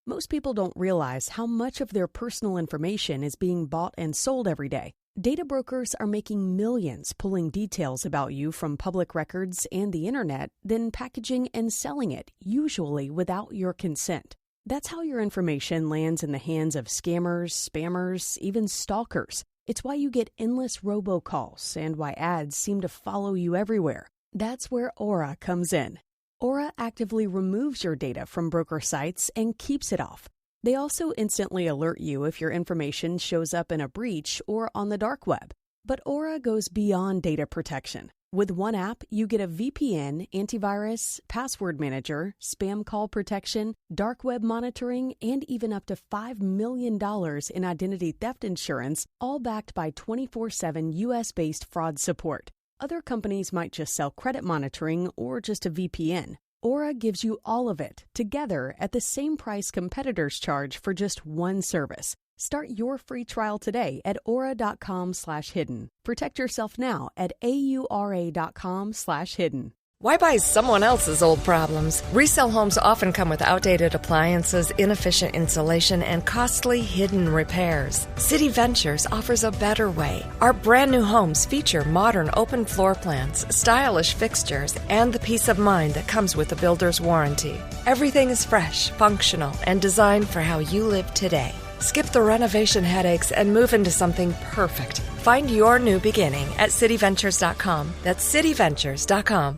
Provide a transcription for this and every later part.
Most people don't realize how much of their personal information is being bought and sold every day. Data brokers are making millions pulling details about you from public records and the internet, then packaging and selling it, usually without your consent. That's how your information lands in the hands of scammers, spammers, even stalkers. It's why you get endless robocalls and why ads seem to follow you everywhere. That's where Aura comes in. Aura actively removes your data from broker sites and keeps it off. They also instantly alert you if your information shows up in a breach or on the dark web. But Aura goes beyond data protection. With one app, you get a VPN, antivirus, password manager, spam call protection, dark web monitoring, and even up to $5 million in identity theft insurance, all backed by 24/7 U.S.-based fraud support. Other companies might just sell credit monitoring or just a VPN. Aura gives you all of it, together at the same price competitors charge for just one service. Start your free trial today at aura.com/hidden. Protect yourself now at aura.com/hidden. Why buy someone else's old problems? Resale homes often come with outdated appliances, inefficient insulation, and costly hidden repairs. City Ventures offers a better way. Our brand new homes feature modern open floor plans, stylish fixtures, and the peace of mind that comes with a builder's warranty. Everything is fresh, functional, and designed for how you live today. Skip the renovation headaches and move into something perfect. Find your new beginning at cityventures.com. That's cityventures.com.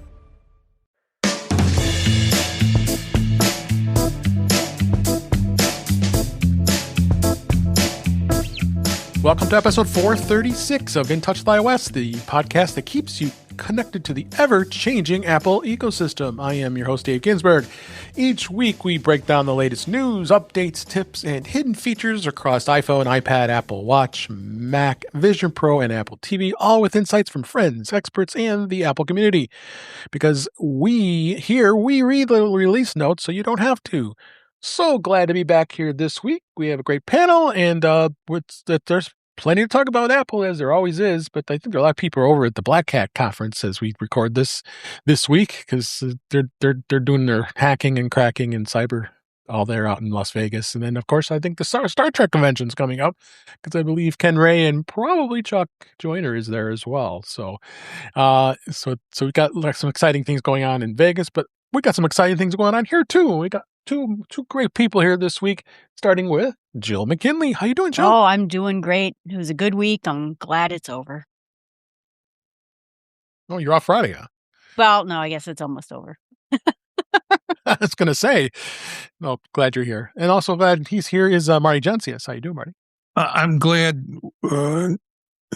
Welcome to episode 436 of In Touch with iOS, the podcast that keeps you connected to the ever-changing Apple ecosystem. I am your host, Dave Ginsburg. Each week, we break down the latest news, updates, tips, and hidden features across iPhone, iPad, Apple Watch, Mac, Vision Pro, and Apple TV, all with insights from friends, experts, and the Apple community. Because we read the release notes so you don't have to. So glad to be back here this week. We have a great panel, and there's plenty to talk about Apple, as there always is, but I think there are a lot of people over at the Black Hat conference as we record this week, because they're doing their hacking and cracking and cyber all there out in Las Vegas. And then, of course, I think the Star Trek convention's coming up, because I believe Ken Ray and probably Chuck Joyner is there as well. So we got some exciting things going on in Vegas, but we got some exciting things going on here too. We got two great people here this week, starting with Jill McKinley. How you doing, Jill? Oh, I'm doing great. It was a good week. I'm glad it's over. Oh, you're off Friday, huh? Well, no, I guess it's almost over. I was going to say, no, glad you're here. And also glad he's here is Marty Jencius. How you doing, Marty? I'm glad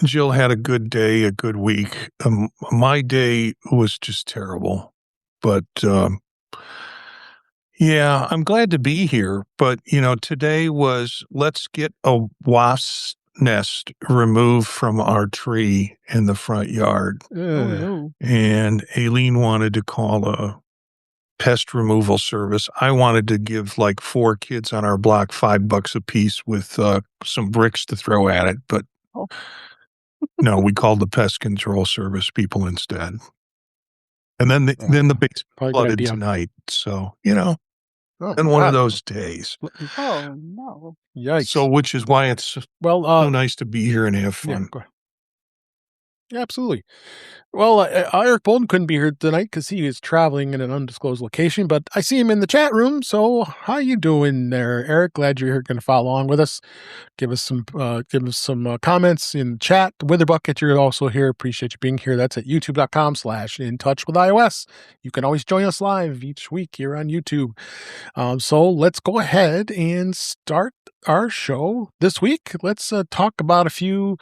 Jill had a good day, a good week. My day was just terrible, but yeah, I'm glad to be here. But, today was, let's get a wasp nest removed from our tree in the front yard. Oh, no. And Aileen wanted to call a pest removal service. I wanted to give like 4 kids on our block $5 a piece with some bricks to throw at it. But no, we called the pest control service people instead. And then the basement flooded tonight. So, been one of those days. Oh, no. Yikes. So, which is why it's so nice to be here and have fun. Yeah, absolutely. Well, Eric Bolden couldn't be here tonight because he is traveling in an undisclosed location, but I see him in the chat room. So how you doing there, Eric? Glad you're here, going to follow along with us. Give us some comments in the chat. The Wither Bucket, you're also here. Appreciate you being here. That's at youtube.com/intouchwithios. You can always join us live each week here on YouTube. So let's go ahead and start our show this week. Let's talk about a few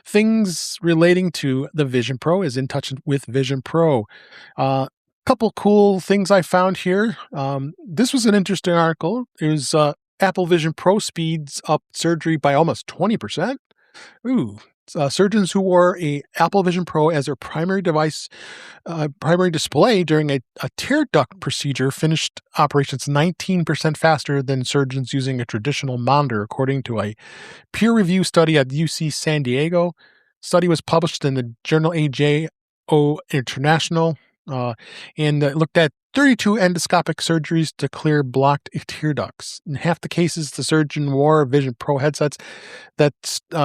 things relating to the Vision Pro, as In Touch with Vision Pro. Couple cool things I found here. This was an interesting article. It was Apple Vision Pro speeds up surgery by almost 20%. Ooh. Surgeons who wore a Apple Vision Pro as their primary display during a tear duct procedure finished operations 19% faster than surgeons using a traditional monitor, according to a peer-reviewed study at UC San Diego. Study was published in the journal AJO International. and looked at 32 endoscopic surgeries to clear blocked tear ducts. In half the cases, the surgeon wore Vision Pro headsets that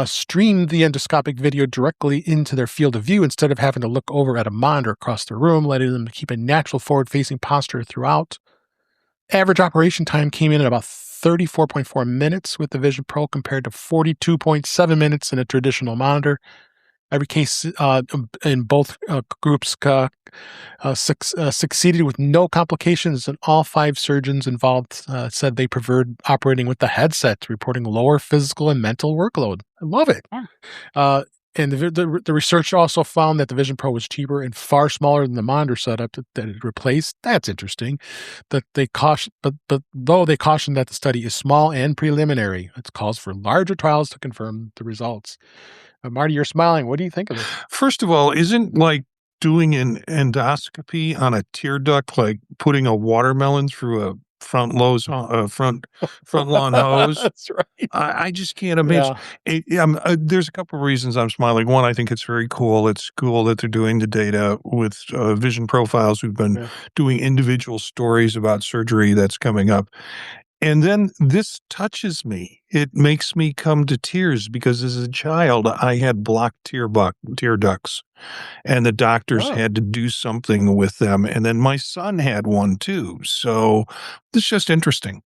streamed the endoscopic video directly into their field of view instead of having to look over at a monitor across the room, letting them keep a natural forward-facing posture throughout. Average operation time came in at about 34.4 minutes with the Vision Pro compared to 42.7 minutes in a traditional monitor. Every case in both groups succeeded with no complications, and all 5 surgeons involved said they preferred operating with the headset, reporting lower physical and mental workload. I love it. Yeah. And the research also found that the Vision Pro was cheaper and far smaller than the monitor setup that it replaced. That's interesting. That they caution, but though they cautioned that the study is small and preliminary, it calls for larger trials to confirm the results. Marty, you're smiling. What do you think of it? First of all, isn't like doing an endoscopy on a tear duct like putting a watermelon through a front lawn hose? That's right. I just can't imagine. There's a couple of reasons I'm smiling. One, I think it's very cool. It's cool that they're doing the data with Vision Profiles who've been doing individual stories about surgery that's coming up. And then this touches me. It makes me come to tears because as a child, I had blocked tear ducts, and the doctors had to do something with them. And then my son had one too. So it's just interesting.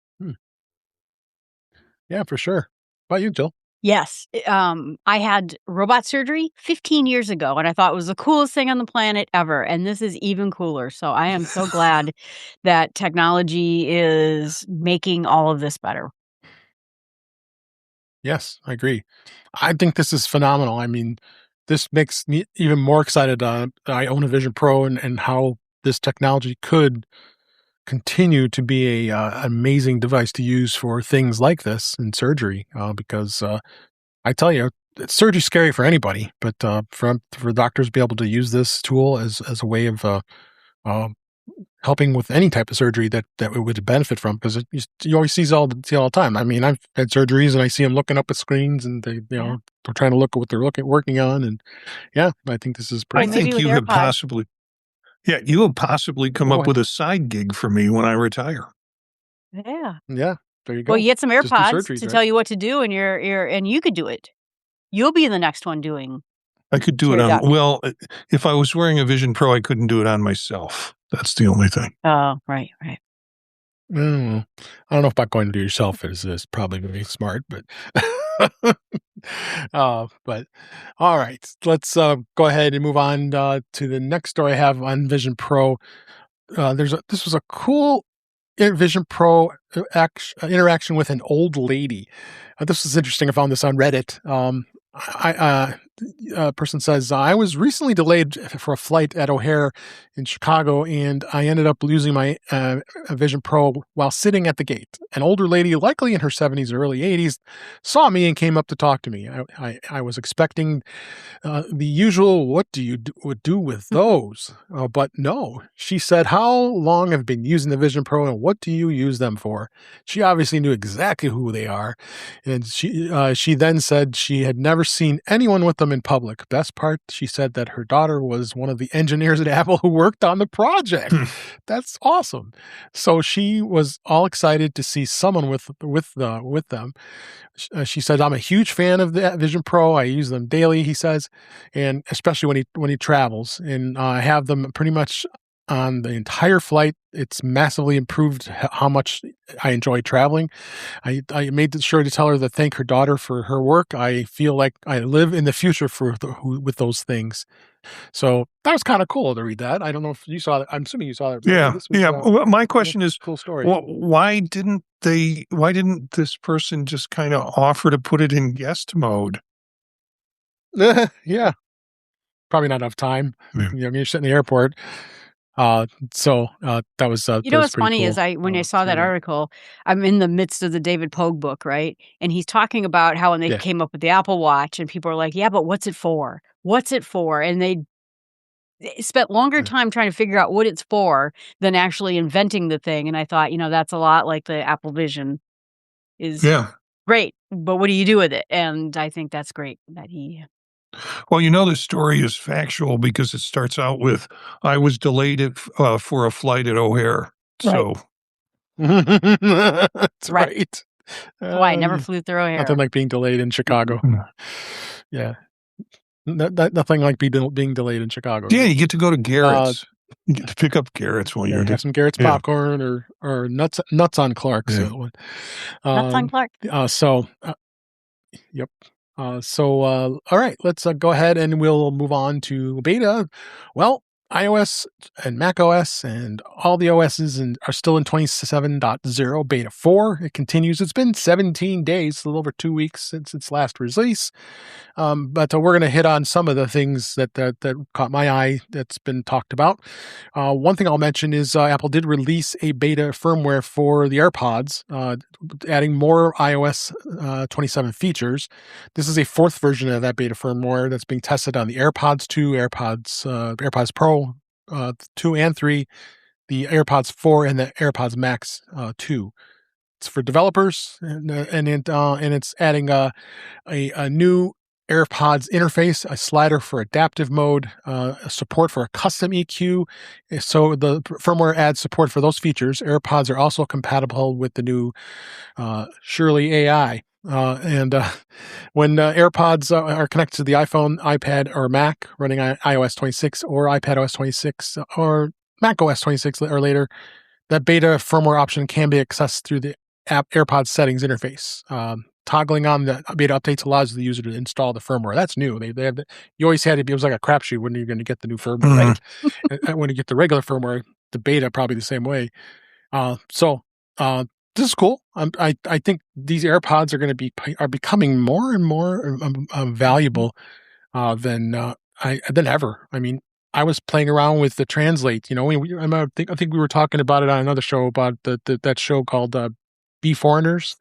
Yeah, for sure. How about you, Jill? Yes. I had robot surgery 15 years ago, and I thought it was the coolest thing on the planet ever. And this is even cooler. So I am so glad that technology is making all of this better. Yes, I agree. I think this is phenomenal. I mean, this makes me even more excited. I own a Vision Pro and how this technology could continue to be a amazing device to use for things like this in surgery. Because I tell you, surgery's scary for anybody, but for doctors to be able to use this tool as a way of helping with any type of surgery that it would benefit from, because you always see all the time. I mean, I've had surgeries and I see them looking up at screens and they're trying to look at what they're working on, and I think this is pretty. I think you have possibly. Yeah, you will possibly come up with a side gig for me when I retire. Yeah. Yeah, there you go. Well, you get some AirPods to tell you what to do, and and you could do it. You'll be the next one doing. I could do it on. Well, if I was wearing a Vision Pro, I couldn't do it on myself. That's the only thing. Oh, right. I don't know about going to do yourself is probably going to be smart, but. But all right, let's go ahead and move on to the next story I have on Vision Pro. This was a cool Vision Pro interaction with an old lady. This is interesting. I found this on Reddit. A person says, I was recently delayed for a flight at O'Hare in Chicago, and I ended up losing my Vision Pro while sitting at the gate. An older lady, likely in her 70s or early 80s, saw me and came up to talk to me. I was expecting the usual, what do you do with those? But no, she said, how long have you been using the Vision Pro and what do you use them for? She obviously knew exactly who they are. And she then said she had never seen anyone with them in public. Best part, she said that her daughter was one of the engineers at Apple who worked on the project. That's awesome. So she was all excited to see someone with them. She said, I'm a huge fan of the Vision Pro. I use them daily, he says, and especially when he travels. And I have them pretty much on the entire flight. It's massively improved how much I enjoy traveling. I made sure to tell her to thank her daughter for her work. I feel like I live in the future with those things. So that was kind of cool to read that. I don't know if you saw that. I'm assuming you saw that. Yeah. Well, my question is, cool story. Well, why didn't this person just kind of offer to put it in guest mode? Yeah. Probably not enough time. Yeah. You're sitting in the airport. That was what's funny cool. is when I saw that article, I'm in the midst of the David Pogue book, right? And he's talking about how when they came up with the Apple Watch and people are like, yeah, but what's it for? And they spent longer time trying to figure out what it's for than actually inventing the thing. And I thought, that's a lot like the Apple Vision is great, but what do you do with it? And I think that's great that he Well, the story is factual because it starts out with, I was delayed for a flight at O'Hare. So. That's right. Why I never flew through O'Hare. Nothing like being delayed in Chicago. Yeah. Nothing like being delayed in Chicago. Yeah, you get to go to Garrett's. You get to pick up Garrett's while you're have some Garrett's popcorn or nuts on Clark's. Nuts on Clark. Yep. All right, let's go ahead and we'll move on to beta. Well, iOS and macOS and all the OSs are still in 27.0 beta 4. It continues. It's been 17 days, a little over 2 weeks since its last release. But we're going to hit on some of the things that caught my eye that's been talked about. One thing I'll mention is Apple did release a beta firmware for the AirPods, adding more iOS 27 features. This is a fourth version of that beta firmware that's being tested on the AirPods 2, AirPods Pro 2 and 3, the AirPods 4, and the AirPods Max 2. It's for developers, and it's adding a new AirPods interface, a slider for adaptive mode, support for a custom EQ. So the firmware adds support for those features. AirPods are also compatible with the new Shirley AI. When AirPods are connected to the iPhone, iPad, or Mac running on iOS 26 or iPadOS 26 or macOS 26 or later, that beta firmware option can be accessed through the AirPods settings interface. Toggling on the beta updates allows the user to install the firmware. That's new. They have you always had it was like a crapshoot when you're going to get the new firmware, right? When you get the regular firmware, the beta probably the same way. This is cool. I think these AirPods are becoming more and more valuable than ever. I mean, I was playing around with the Translate. I think we were talking about it on another show about that show called Be Foreigners,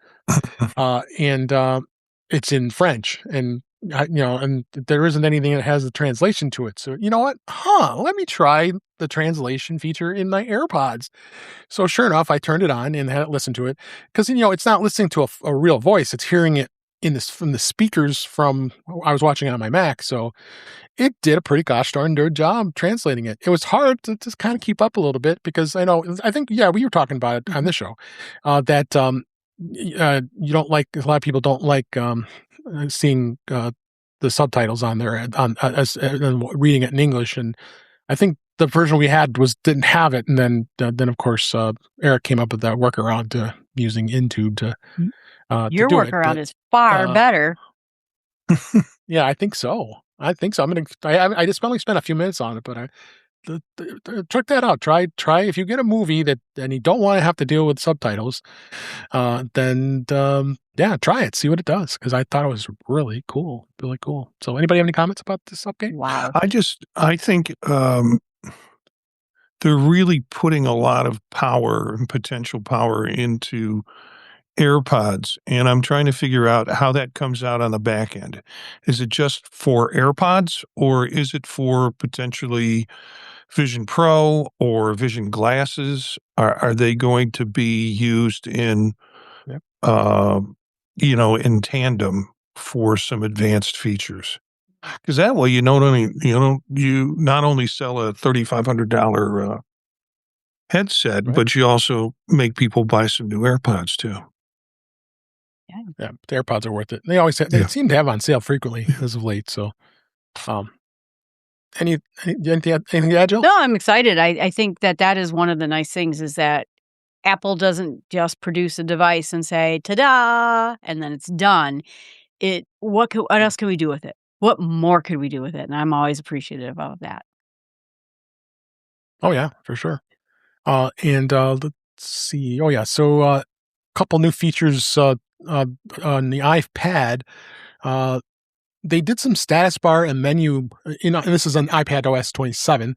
and it's in French, and and there isn't anything that has the translation to it. So you know what? Let me try the translation feature in my AirPods. So sure enough, I turned it on and had it listen to it because it's not listening to a real voice; it's hearing it from the speakers from. I was watching it on my Mac, so it did a pretty gosh darn good job translating it. It was hard to just kind of keep up a little bit because I think we were talking about it on this show that you don't like, a lot of people don't like seeing the subtitles on there as reading it in English, and I think the version we had didn't have it, and then of course Eric came up with that workaround using Intube to your to do workaround is far better. Yeah, I think so. I just only spent a few minutes on it, but check that out. Try if you get a movie and you don't want to have to deal with subtitles, then try it. See what it does, because I thought it was really cool. So, anybody have any comments about this update? Wow. I think they're really putting a lot of power and potential power into AirPods, and I'm trying to figure out how that comes out on the back end. Is it just for AirPods, or is it for potentially Vision Pro or Vision glasses? Are they going to be used in, in tandem for some advanced features? Because that way, you not only sell a $3,500 headset, right, but you also make people buy some new AirPods too. Yeah, the AirPods are worth it. They seem to have on sale frequently as of late. So, anything to add, Jill? No, I'm excited. I think that is one of the nice things is that Apple doesn't just produce a device and say "ta-da" and then it's done. What else can we do with it? What more could we do with it? And I'm always appreciative of that. Oh yeah, for sure. Let's see. Oh yeah, so a couple new features on the iPad. They did some status bar and menu. And this is on iPadOS 27.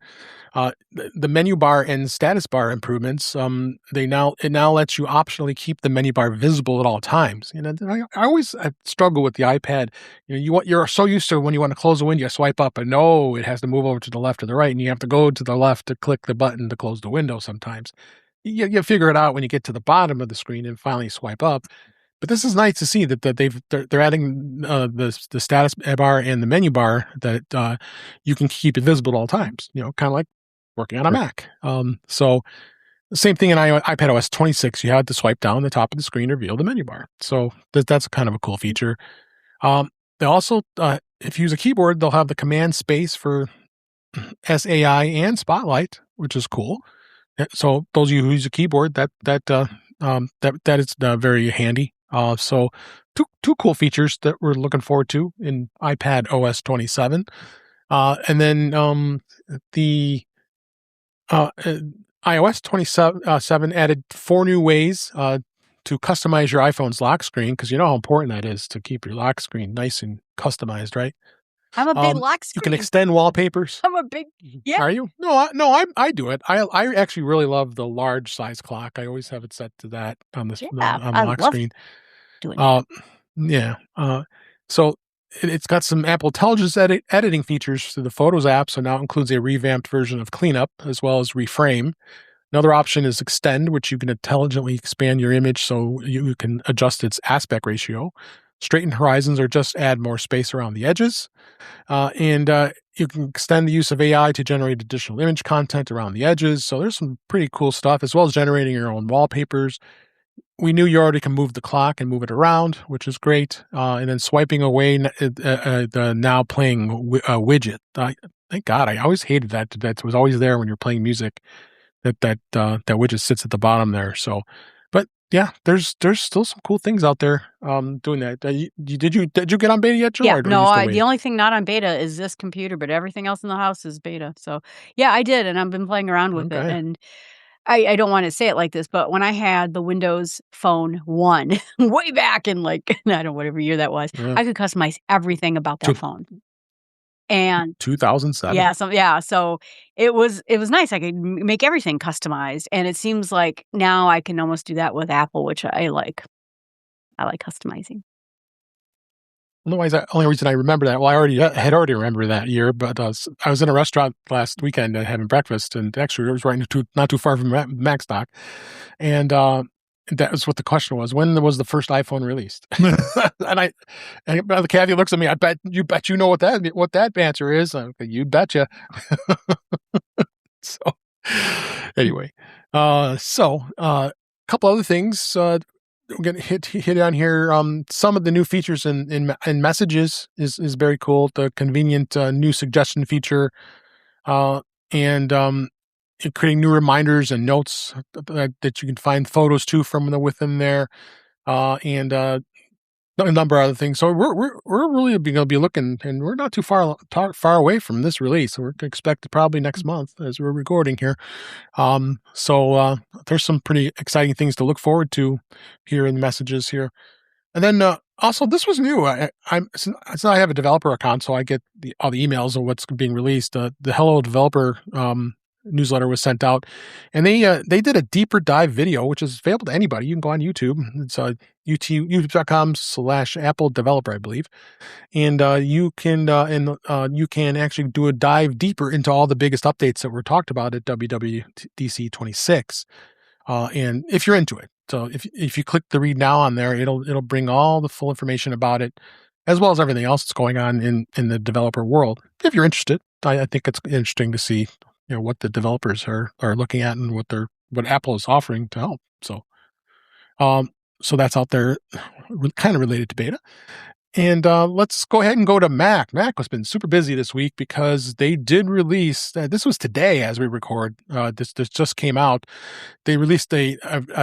The menu bar and status bar improvements. It now lets you optionally keep the menu bar visible at all times. I always struggle with the iPad. You're so used to when you want to close a window, you swipe up, and no, it has to move over to the left or the right, and you have to go to the left to click the button to close the window. Sometimes you figure it out when you get to the bottom of the screen and finally swipe up. But this is nice to see that they're adding the status bar and the menu bar that you can keep it visible at all times. Kind of like working on a Mac. So the same thing in iPadOS 26. You had to swipe down the top of the screen to reveal the menu bar. So that's kind of a cool feature. They also, if you use a keyboard, they'll have the command space for SAI and Spotlight, which is cool. So those of you who use a keyboard, that is very handy. So two cool features that we're looking forward to in iPadOS 27. And then the iOS 27 added 4 new ways to customize your iPhone's lock screen, because you know how important that is to keep your lock screen nice and customized, right? I'm a big lock screen. You can extend wallpapers. I'm a big, yeah. Are you? No, I do it. I actually really love the large size clock. I always have it set to that on the lock screen. Doing that. Yeah. So it's got some Apple Intelligence editing features through the Photos app. So now it includes a revamped version of Cleanup as well as Reframe. Another option is Extend, which you can intelligently expand your image so you can adjust its aspect ratio. Straighten horizons or just add more space around the edges. And you can extend the use of AI to generate additional image content around the edges. So there's some pretty cool stuff, as well as generating your own wallpapers. We knew you already can move the clock and move it around, which is great. And then swiping away the now playing widget. Thank God. I always hated that. That was always there when you're playing music. That widget sits at the bottom there. So, but yeah, there's still some cool things out there doing that. Did you get on beta yet, Jill? Yeah, no. The only thing not on beta is this computer, but everything else in the house is beta. So yeah, I did, and I've been playing around with it. And I don't want to say it like this, but when I had the Windows Phone 1 way back in I don't know, whatever year that was, I could customize everything about that phone. And 2007. So it was nice. I could make everything customized, and it seems like now I can almost do that with Apple, which I like. I like customizing. Otherwise, the only reason I remember that, I had already remembered that year, but I was in a restaurant last weekend having breakfast, and actually it was not too far from Macstock, and that was what the question was: when was the first iPhone released? and Kathy looks at me. I bet you know what that answer is. You betcha. So anyway, a couple other things. We're going to hit on here. Some of the new features in Messages is very cool. The convenient new suggestion feature, and creating new reminders and notes that you can find photos too from within there, and a number of other things. So we're really going to be looking, and we're not too far away from this release. We're expected probably next month as we're recording here. So there's some pretty exciting things to look forward to here in Messages here. And then also, this was new. Since I have a developer account, so I get all the emails of what's being released. The Hello Developer newsletter was sent out, and they did a deeper dive video, which is available to anybody. You can go on YouTube. It's youtube.com/Apple Developer, I believe, and you can actually do a dive deeper into all the biggest updates that were talked about at WWDC 26. And if you're into it, so if you click the read now on there, it'll bring all the full information about it, as well as everything else that's going on in the developer world. If you're interested, I think it's interesting to see what the developers are looking at and what Apple is offering to help. So that's out there, kind of related to beta. And let's go ahead and go to Mac. Mac has been super busy this week because they did release, this was today as we record, this just came out. They released a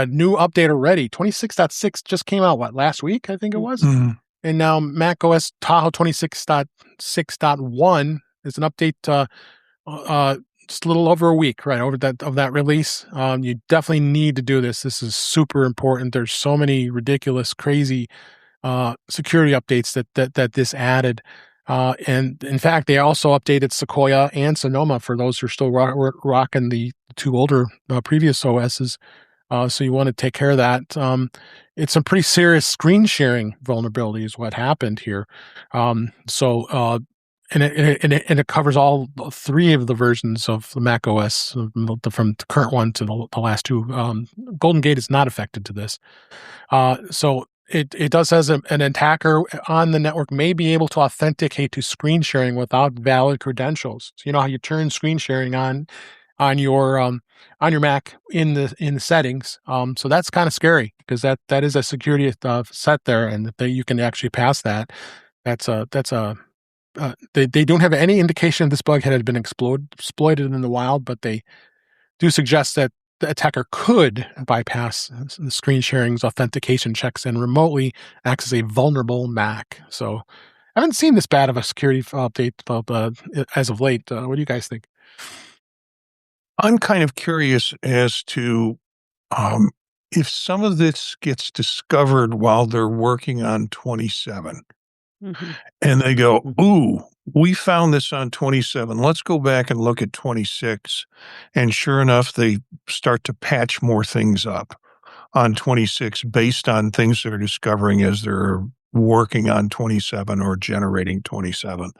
new update already. 26.6 just came out, last week, I think it was? Mm-hmm. And now macOS Tahoe 26.6.1 is an update just a little over a week, right, of that release. You definitely need to do this. This is super important. There's so many ridiculous, crazy security updates that this added. And in fact, they also updated Sequoia and Sonoma for those who are still rocking the two older previous OSs. So you want to take care of that. It's some pretty serious screen sharing vulnerability is what happened here. And it covers all 3 of the versions of the macOS, from the current one to the last 2. Golden Gate is not affected to this. So it does says an attacker on the network may be able to authenticate to screen sharing without valid credentials. So you know how you turn screen sharing on your Mac in the settings. So that's kind of scary because that is a security set there, and that you can actually pass that. They don't have any indication this bug had been exploited in the wild, but they do suggest that the attacker could bypass the screen sharing's authentication checks and remotely access a vulnerable Mac. So I haven't seen this bad of a security update as of late. What do you guys think? I'm kind of curious as to if some of this gets discovered while they're working on 27. Mhm. And they go, ooh, we found this on 27. Let's go back and look at 26. And sure enough, they start to patch more things up on 26 based on things they're discovering as they're working on 27 or generating 27.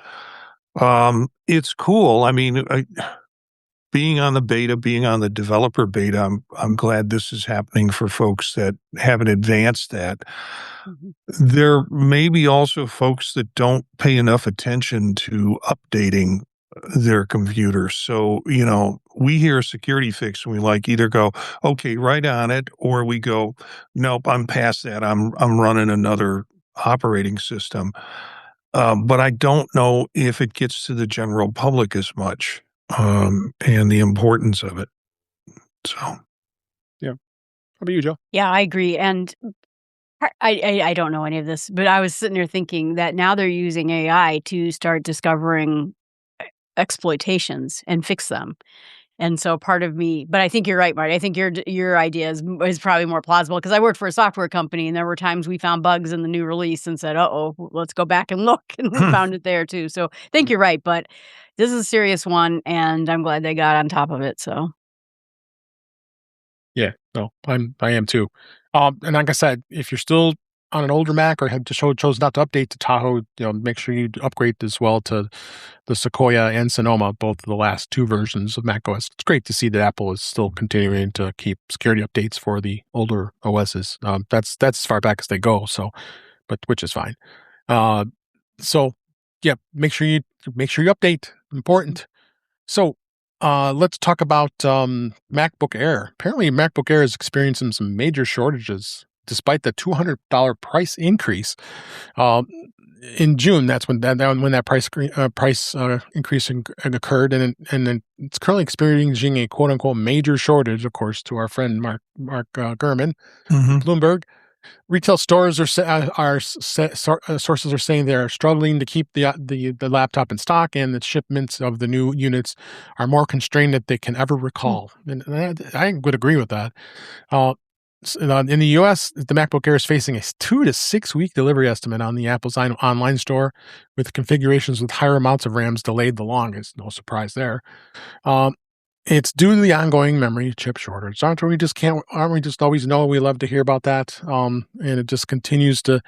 It's cool. I mean, being on the beta, being on the developer beta, I'm glad this is happening for folks that haven't advanced that. There may be also folks that don't pay enough attention to updating their computers. So, we hear a security fix and we either go, okay, right on it, or we go, nope, I'm past that. I'm running another operating system. But I don't know if it gets to the general public as much, and the importance of it. So, Yeah. How about you, Joe? Yeah, I agree. And I don't know any of this, but I was sitting there thinking that now they're using AI to start discovering exploitations and fix them. And so part of me, but I think you're right, Marty. I think your idea is probably more plausible because I worked for a software company and there were times we found bugs in the new release and said, "Uh-oh, let's go back and look," and we found it there too. So I think you're right, but this is a serious one, and I'm glad they got on top of it. So Yeah, no, I am too. And like I said, if you're still on an older Mac or have chose not to update to Tahoe, make sure you upgrade as well to the Sequoia and Sonoma, both of the last two versions of macOS. It's great to see that Apple is still continuing to keep security updates for the older OSs. That's as far back as they go. So, but which is fine. So yeah, make sure you update. Important. So let's talk about MacBook Air. Apparently, MacBook Air is experiencing some major shortages despite the $200 price increase. In June, that's when that price increase occurred, and then it's currently experiencing a quote unquote major shortage. Of course, to our friend Mark Gurman, Bloomberg. Retail stores sources are saying they're struggling to keep the laptop in stock, and the shipments of the new units are more constrained than they can ever recall. And I would agree with that. In the U.S., the MacBook Air is facing a 2 to 6 week delivery estimate on the Apple's online store, with configurations with higher amounts of RAMs delayed the longest. No surprise there. It's due to the ongoing memory chip shortage. Aren't we just always know? We love to hear about that. And it just continues to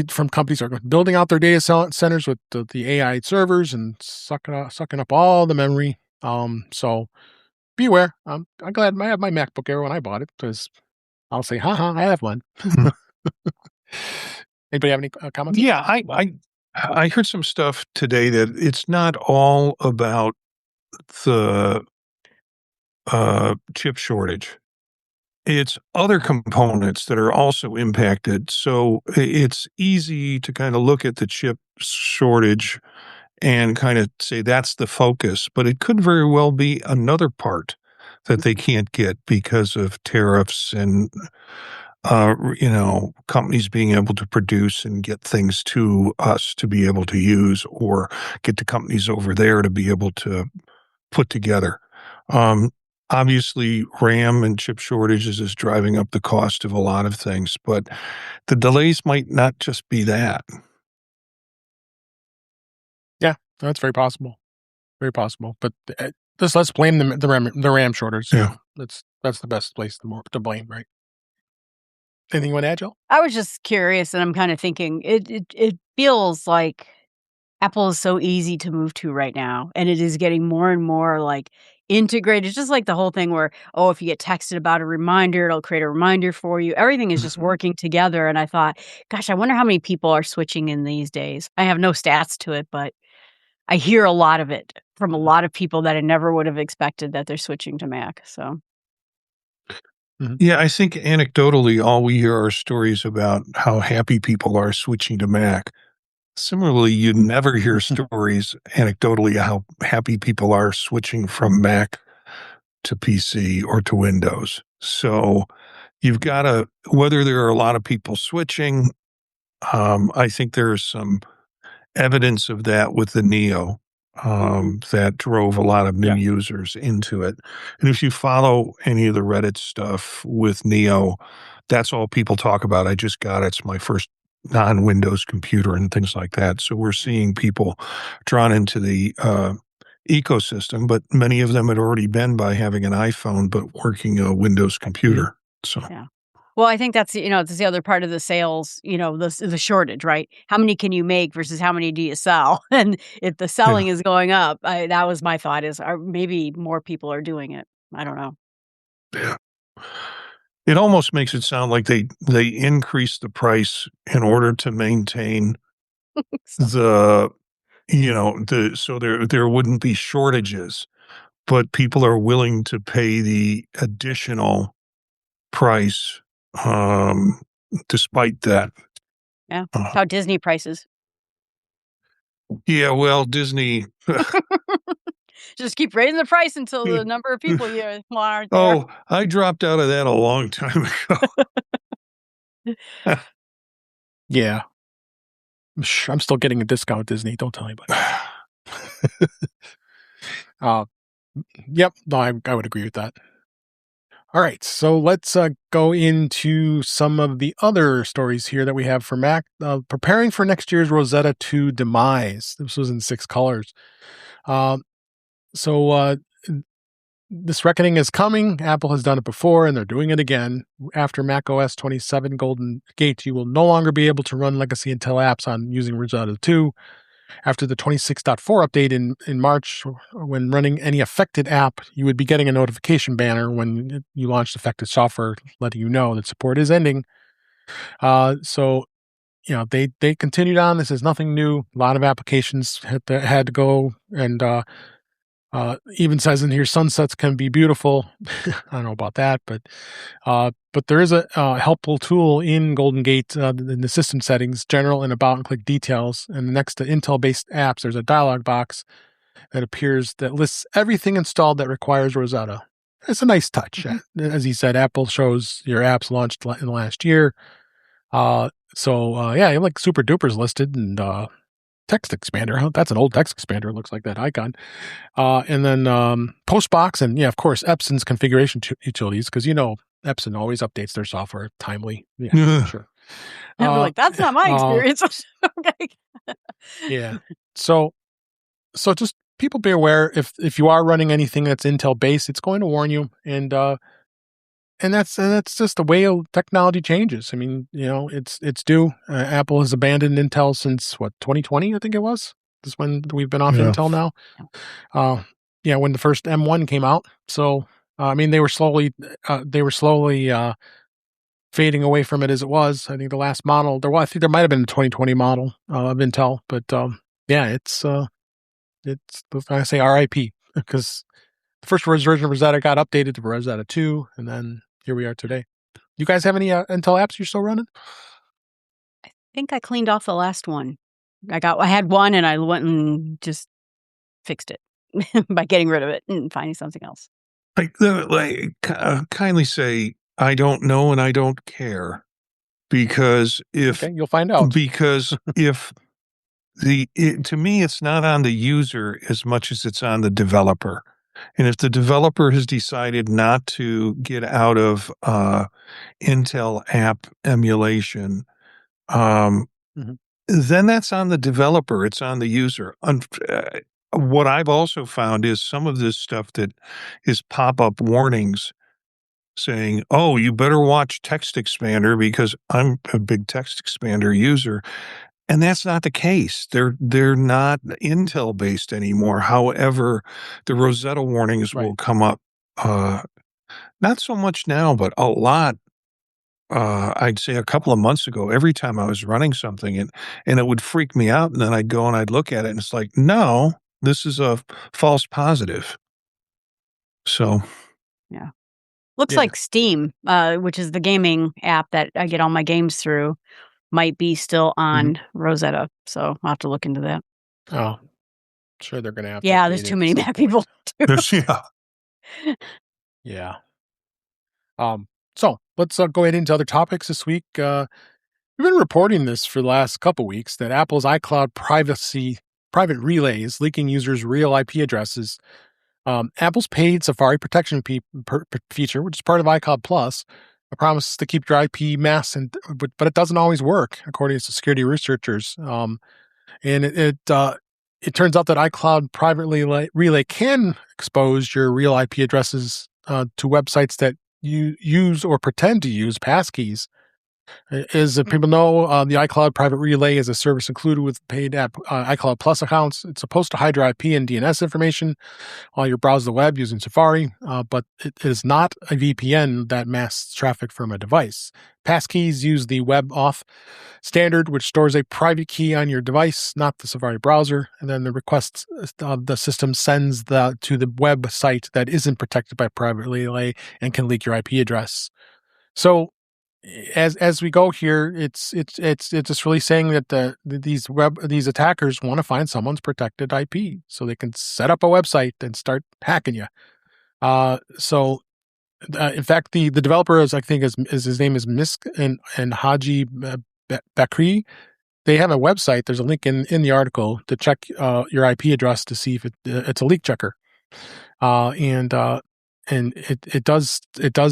from companies are building out their data centers with the AI servers and sucking up all the memory. So beware. I'm glad I have my MacBook Air when I bought it because I'll say, haha, I have one. Anybody have any comments? Yeah, I heard some stuff today that it's not all about the chip shortage. It's other components that are also impacted. So it's easy to kind of look at the chip shortage and kind of say that's the focus, but it could very well be another part that they can't get because of tariffs and companies being able to produce and get things to us to be able to use, or get to companies over there to be able to put together. Obviously, RAM and chip shortages is driving up the cost of a lot of things, but the delays might not just be that. Yeah, that's very possible. Very possible. But let's blame the RAM shortage. Yeah. That's the best place to blame, right? Anything you want to add, Jill? I was just curious, and I'm kind of thinking it feels like Apple is so easy to move to right now, and it is getting more and more integrated, just like the whole thing where, oh, if you get texted about a reminder, it'll create a reminder for you. Everything is just working together. And I thought, gosh, I wonder how many people are switching in these days. I have no stats to it, but I hear a lot of it from a lot of people that I never would have expected that they're switching to Mac. So, yeah, I think anecdotally, all we hear are stories about how happy people are switching to Mac. Similarly, you never hear stories anecdotally how happy people are switching from Mac to PC or to Windows. So you've got to, whether there are a lot of people switching, I think there's some evidence of that with the Neo that drove a lot of new users into it. And if you follow any of the Reddit stuff with Neo, that's all people talk about. I just got it. It's my first non-Windows computer and things like that. So we're seeing people drawn into the ecosystem, but many of them had already been by having an iPhone, but working a Windows computer. So. Yeah. Well, I think that's, it's the other part of the sales, the shortage, right? How many can you make versus how many do you sell? And if the selling is going up, that was my thought is maybe more people are doing it. I don't know. Yeah. It almost makes it sound like they increase the price in order to maintain so there wouldn't be shortages, but people are willing to pay the additional price despite that. Yeah, that's how Disney prices. Yeah, well, Disney just keep raising the price until the number of people you want aren't there. Oh, I dropped out of that a long time ago. Yeah. I'm still getting a discount at Disney. Don't tell anybody. Yep. No, I would agree with that. All right. So let's go into some of the other stories here that we have for Mac. Preparing for next year's Rosetta 2 demise. This was in 6 colors. This reckoning is coming. Apple has done it before, and they're doing it again. After macOS 27 Golden Gate, you will no longer be able to run legacy Intel apps on using Rosetta 2. After the 26.4 update in March, when running any affected app, you would be getting a notification banner when you launched affected software, letting you know that support is ending. They continued on. This is nothing new. A lot of applications had to go, and even says in here, sunsets can be beautiful. I don't know about that, but there is a helpful tool in Golden Gate in the system settings, general and about and click details. And next to Intel-based apps, there's a dialog box that appears that lists everything installed that requires Rosetta. It's a nice touch. As he said, Apple shows your apps launched in the last year. You have like Super Duper's listed and text expander. Huh? That's an old text expander. It looks like that icon. And then Postbox and, of course, Epson's configuration utilities, because, Epson always updates their software timely. Yeah, sure. And we're like, that's not my experience. Okay. Yeah. So just people be aware if you are running anything that's Intel based, it's going to warn you. And that's just the way technology changes. I mean, it's due. Apple has abandoned Intel since 2020, I think it was. This is when we've been off Intel now. When the first M1 came out. So they were slowly fading away from it as it was. I think the last model I think there might have been a 2020 model of Intel, but it's I say RIP because the first version of Rosetta got updated to Rosetta 2, and then here we are today. You guys have any Intel apps you're still running? I think I cleaned off the last one. I had one, and I went and just fixed it by getting rid of it and finding something else. Kindly say, I don't know and I don't care, because you'll find out. Because if to me, it's not on the user as much as it's on the developer. And if the developer has decided not to get out of Intel app emulation, then that's on the developer. It's on the user. What I've also found is some of this stuff that is pop-up warnings saying, oh, you better watch Text Expander because I'm a big Text Expander user. And that's not the case. They're not Intel based anymore. However, the Rosetta warnings will come up, not so much now, but a lot. I'd say a couple of months ago, every time I was running something and it would freak me out. And then I'd go and I'd look at it and it's like, no, this is a false positive. So, yeah. Looks like Steam, which is the gaming app that I get all my games through, might be still on Rosetta. So I'll have to look into that. Oh, sure they're going to have to. Yeah, there's too many Mac people. Yeah. So let's go ahead into other topics this week. We've been reporting this for the last couple weeks that Apple's iCloud private relay is leaking users' real IP addresses. Apple's paid Safari protection feature, which is part of iCloud Plus, promises to keep your IP masked, but it doesn't always work, according to security researchers. And it turns out that iCloud private relay can expose your real IP addresses to websites that you use or pretend to use passkeys. As people know, the iCloud private relay is a service included with paid app iCloud Plus accounts. It's supposed to hide your IP and DNS information while you browse the web using Safari, but it is not a VPN that masks traffic from a device. Passkeys use the WebAuth standard, which stores a private key on your device, not the Safari browser, and then the request the system sends to the website that isn't protected by private relay and can leak your IP address. So, as we go here, it's just really saying that these attackers want to find someone's protected IP so they can set up a website and start hacking you. In fact, the developer is his name is Misk and Haji Bakri. They have a website. There's a link in the article to check your IP address to see if it's a leak checker. And it does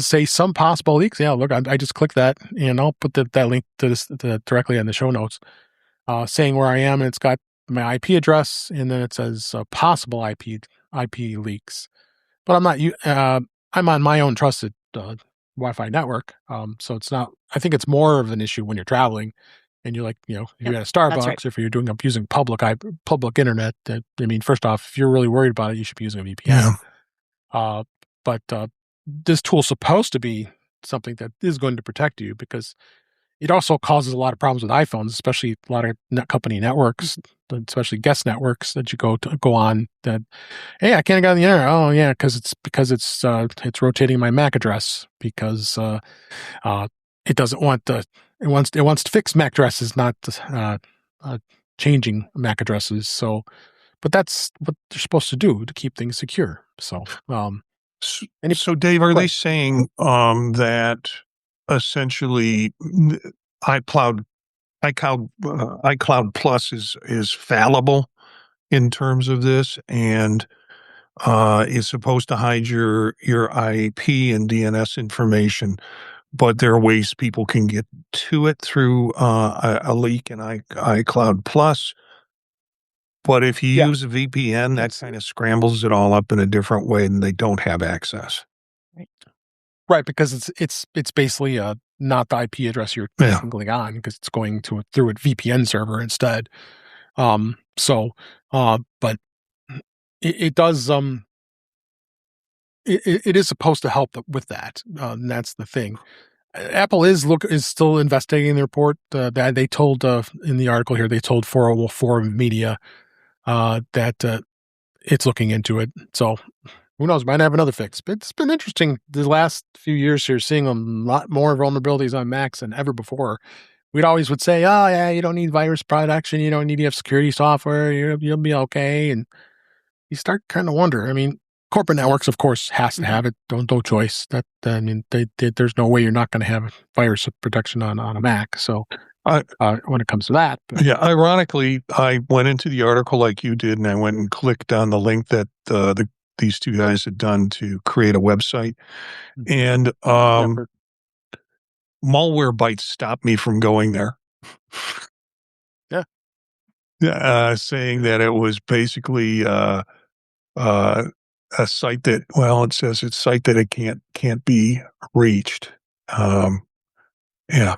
say some possible leaks. Yeah, look, I just clicked that, and I'll put that link to this directly in the show notes, saying where I am, and it's got my IP address, and then it says possible IP leaks. But I'm not. I'm on my own trusted Wi-Fi network, so it's not. I think it's more of an issue when you're traveling, and you're like, if you're at a Starbucks, if you're using public internet. I mean, first off, if you're really worried about it, you should be using a VPN. Yeah. But this tool's supposed to be something that is going to protect you, because it also causes a lot of problems with iPhones, especially a lot of company networks, especially guest networks that you go on. That, hey, I can't get on the internet. Oh yeah, because it's rotating my MAC address because it doesn't want it wants to fix MAC addresses, not changing MAC addresses. So, but that's what they're supposed to do to keep things secure. So. So, Dave, are they saying that essentially iCloud Plus is fallible in terms of this, and is supposed to hide your IP and DNS information, but there are ways people can get to it through a leak in iCloud Plus? But if you use a VPN, that kind of scrambles it all up in a different way, and they don't have access. Right, because it's basically not the IP address you're technically on, because it's going through a VPN server instead. But it does. It is supposed to help with that. And that's the thing. Apple is still investigating the report that they told in the article here. They told 404 Media that it's looking into it. So who knows? Might have another fix. But it's been interesting the last few years here, seeing a lot more vulnerabilities on Macs than ever before. We'd always would say, oh yeah, you don't need virus protection, you don't need to have security software, you'll be okay. And you start kind of wonder. I mean, corporate networks, of course, has to have it. No choice. There's no way you're not going to have virus protection on a Mac. So. When it comes to that. But. Yeah, ironically, I went into the article like you did, and I went and clicked on the link that these two guys had done to create a website. And Malwarebytes stopped me from going there. Saying that it was basically a site that, it says it's a site that it can't be reached. Yeah.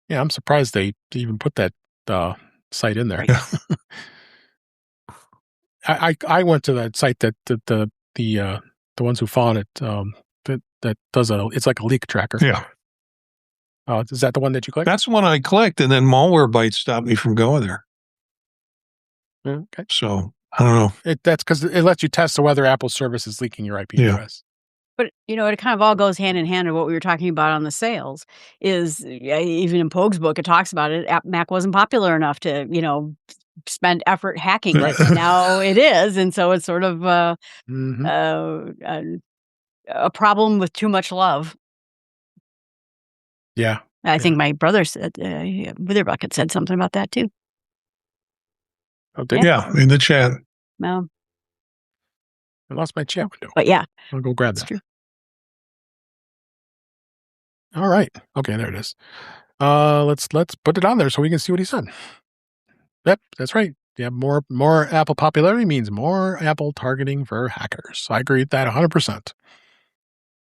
Yeah, I'm surprised they even put that site in there. Right. I went to that site that the ones who found it that does it's like a leak tracker. Yeah. Is that the one that you clicked? That's the one I clicked, and then Malwarebytes stopped me from going there. Okay. So I don't know. That's because it lets you test whether Apple's service is leaking your IP address. But, it kind of all goes hand in hand with what we were talking about on the sales is even in Pogue's book, it talks about it. Mac wasn't popular enough to, spend effort hacking it. And now it is. And so it's sort of a problem with too much love. Yeah. I think my brother said, Witherbucket said something about that too. Oh, yeah, in the chat. No. I lost my chat window. But yeah. I'll go grab that. True. All right. Okay, there it is. Let's put it on there so we can see what he said. Yep, that's right. Yeah, more Apple popularity means more Apple targeting for hackers. I agree with that 100%.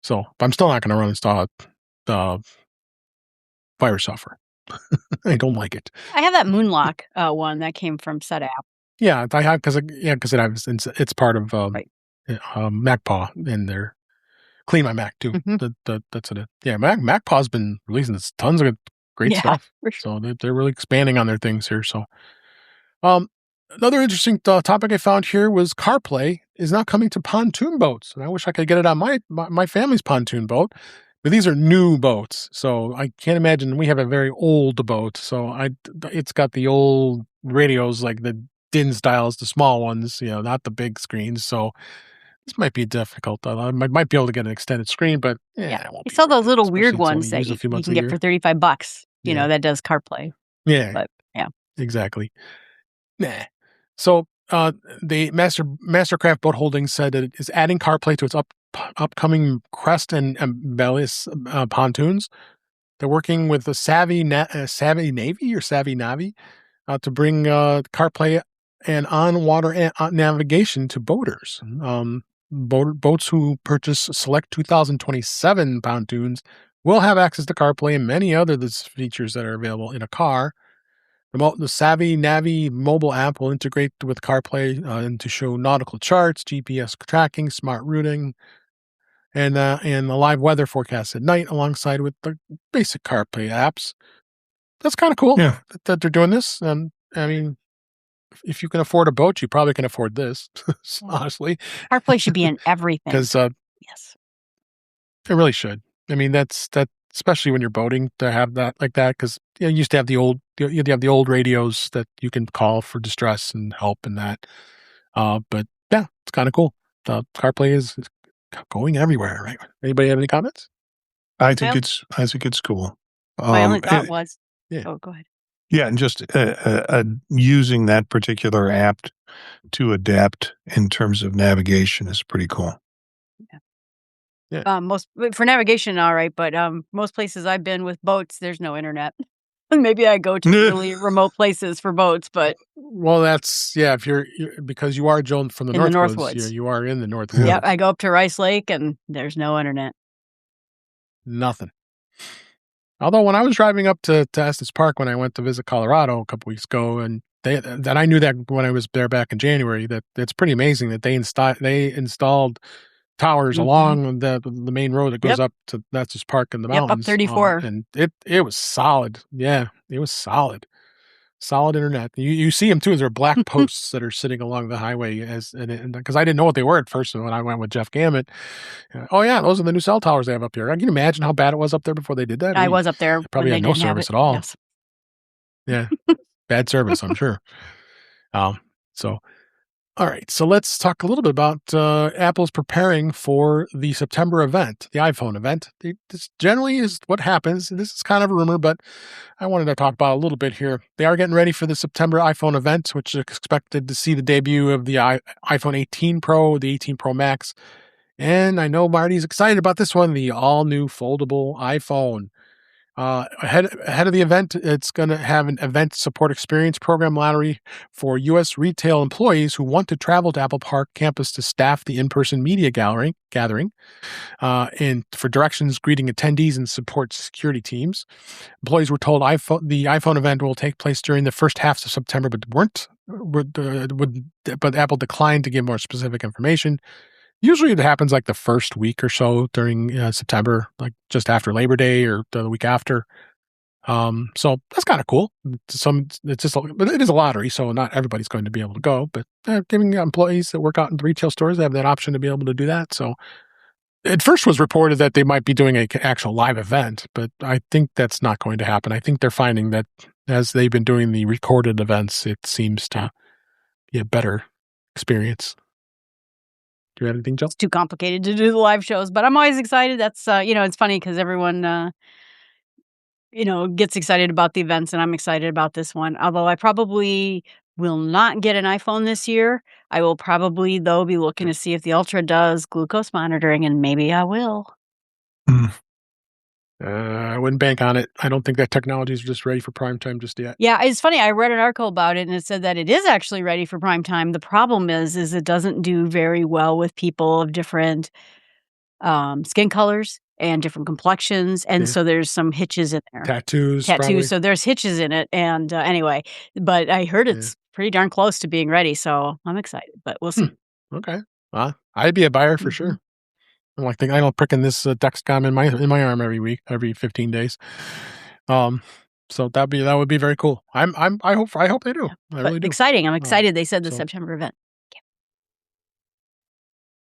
So, but I'm still not going to install virus software. I don't like it. I have that Moonlock one that came from SetApp. Yeah, I have because it's part of MacPaw in there. Clean My Mac too. Mm-hmm. That's it. Yeah, MacPaw's been releasing tons of great stuff. Sure. So they're really expanding on their things here. So, another interesting topic I found here was CarPlay is now coming to pontoon boats, and I wish I could get it on my family's pontoon boat. But these are new boats, so I can't imagine. We have a very old boat, so it's got the old radios, like the DIN styles, the small ones, not the big screens. So this might be difficult. I might be able to get an extended screen, but it won't. You saw those little weird ones that you can get for $35. That does CarPlay. Yeah, but exactly. Nah. So the Mastercraft Boat Holdings said that it is adding CarPlay to its upcoming Crest and Bellis pontoons. They're working with the Savvy Navy to bring CarPlay and on-water navigation to boaters. Boats who purchase select 2027 pontoons will have access to CarPlay and many other features that are available in a car. The Savvy Navi mobile app will integrate with CarPlay and to show nautical charts, GPS tracking, smart routing, and the live weather forecast at night, alongside with the basic CarPlay apps. That's kind of cool that they're doing this. And I mean, if you can afford a boat, you probably can afford this. Honestly, CarPlay should be in everything. Because yes, it really should. I mean, that's especially when you're boating to have that like that, because you used to have the old radios that you can call for distress and help and that. But yeah, it's kind of cool. CarPlay is going everywhere, right? Anybody have any comments? I think it's cool. My only thought was, oh, go ahead. Yeah, and just using that particular app to adapt in terms of navigation is pretty cool. Yeah. Most for navigation, all right, but most places I've been with boats, there's no internet. Maybe I go to really remote places for boats, but that's if you're because you are Joan from the Northwoods. You are in the Northwoods. Yeah, I go up to Rice Lake and there's no internet. Nothing. Although when I was driving up to Estes Park when I went to visit Colorado a couple weeks ago, and I knew that when I was there back in January, that it's pretty amazing that they installed towers along the main road that goes up to Estes Park in the mountains. Up 34. And it was solid. Yeah, it was solid. Solid internet. You see them too. There are black posts that are sitting along the highway because I didn't know what they were at first. And when I went with Jeff Gammett, those are the new cell towers they have up here. I can imagine how bad it was up there before they did that. I was up there. Probably had no service at all. Yes. Yeah, bad service, I'm sure. All right, so let's talk a little bit about Apple's preparing for the September event, the iPhone event. This generally is what happens. This is kind of a rumor, but I wanted to talk about a little bit here. They are getting ready for the September iPhone event, which is expected to see the debut of the iPhone 18 Pro, the 18 Pro Max. And I know Marty's excited about this one, the all-new foldable iPhone. Ahead of the event, it's going to have an event support experience program lottery for U.S. retail employees who want to travel to Apple Park campus to staff the in-person media gathering, and for directions, greeting attendees, and support security teams. Employees were told the iPhone event will take place during the first half of September, but Apple declined to give more specific information. Usually it happens like the first week or so during September, like just after Labor Day or the week after. So that's kind of cool. But it is a lottery, so not everybody's going to be able to go. But giving employees that work out in the retail stores, they have that option to be able to do that. So at first was reported that they might be doing an actual live event, but I think that's not going to happen. I think they're finding that as they've been doing the recorded events, it seems to be a better experience. Do you have anything, Jill? It's too complicated to do the live shows, but I'm always excited. That's, it's funny because everyone, gets excited about the events, and I'm excited about this one. Although I probably will not get an iPhone this year. I will probably, though, be looking to see if the Ultra does glucose monitoring, and maybe I will. I wouldn't bank on it. I don't think that technology is just ready for prime time just yet. Yeah, it's funny. I read an article about it, and it said that it is actually ready for prime time. The problem is it doesn't do very well with people of different skin colors and different complexions, and so there's some hitches in there. Tattoos. Probably. So there's hitches in it, and anyway. But I heard it's pretty darn close to being ready, so I'm excited. But we'll see. Okay, well, I'd be a buyer for sure. I'm like I don't pricking this Dexcom in my arm every 15 days. So that would be very cool. I hope they do. I really do. Exciting. I'm excited. They said the September event.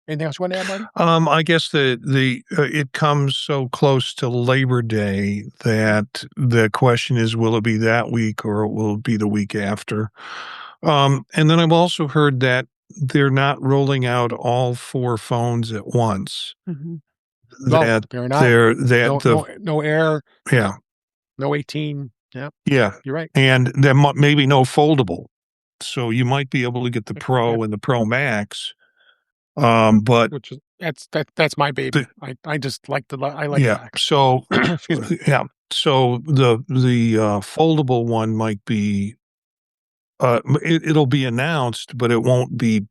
Anything else you want to add, Marty? I guess it comes so close to Labor Day that the question is, will it be that week or will it be the week after? And then I've also heard that they're not rolling out all 4 phones at once. No, they're not. No Air. Yeah. No 18. Yeah. Yeah. You're right. And there maybe no foldable. So you might be able to get the Pro and the Pro Max. But which is that's my baby. I just like the Max. So yeah. So the foldable one might be it'll be announced, but it won't be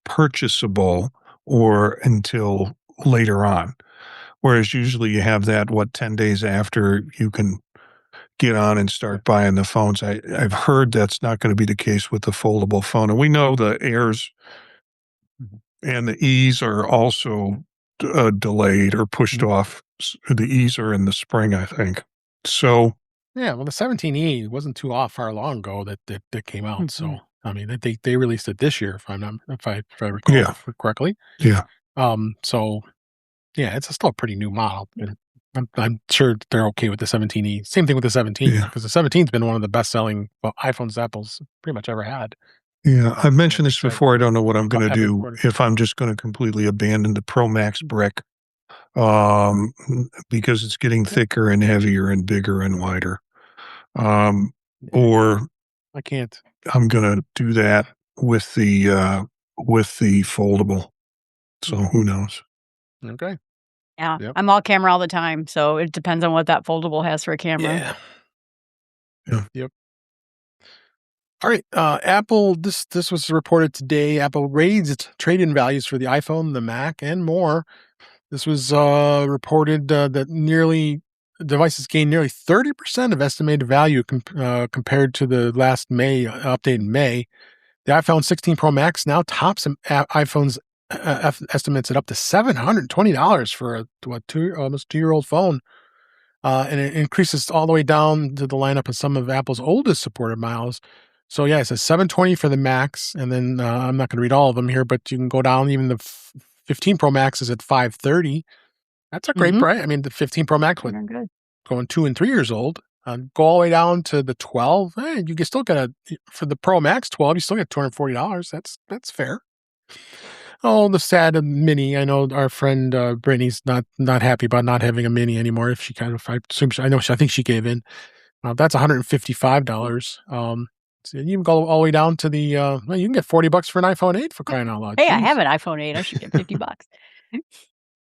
purchasable until later on. Whereas usually you have that 10 days after you can get on and start buying the phones. I've heard that's not going to be the case with the foldable phone, and we know the Airs and the E's are also delayed or pushed off. The E's are in the spring, I think. So yeah, well, the 17E wasn't too far long ago that came out. So I mean, they released it this year, if I recall correctly. Yeah. So yeah, it's still a pretty new model. I'm sure they're okay with the 17E. Same thing with the 17, because the 17's been one of the best-selling iPhones Apple's pretty much ever had. Yeah, I've mentioned this before. I don't know what I'm going to do if I'm just going to completely abandon the Pro Max brick, because it's getting thicker and heavier and bigger and wider. Or I can't. I'm going to do that with the foldable. So who knows? Okay. Yeah, I'm all camera all the time, so it depends on what that foldable has for a camera. Yeah. Yep. All right, Apple. This was reported today. Apple raised trade-in values for the iPhone, the Mac, and more. This was reported that devices gained nearly 30% of estimated value compared to the last update in May. The iPhone 16 Pro Max now tops iPhone's estimates at up to $720 for a almost 2-year-old phone. And it increases all the way down to the lineup of some of Apple's oldest supported models. So yeah, it says $720 for the Max, and then I'm not going to read all of them here, but you can go down. Even the 15 Pro Max is at $530. That's a great price. I mean, the 15 Pro Max going 2 and 3 years old. Go all the way down to the 12. Hey, you can still get for the Pro Max 12. You still get $240. That's fair. Oh, the sad Mini. I know our friend Brittany's not happy about not having a Mini anymore. If she I think she gave in. That's $155. So you can go all the way down to the. You can get $40 for an iPhone 8 for crying out loud. Hey, I have an iPhone 8. I should get $50.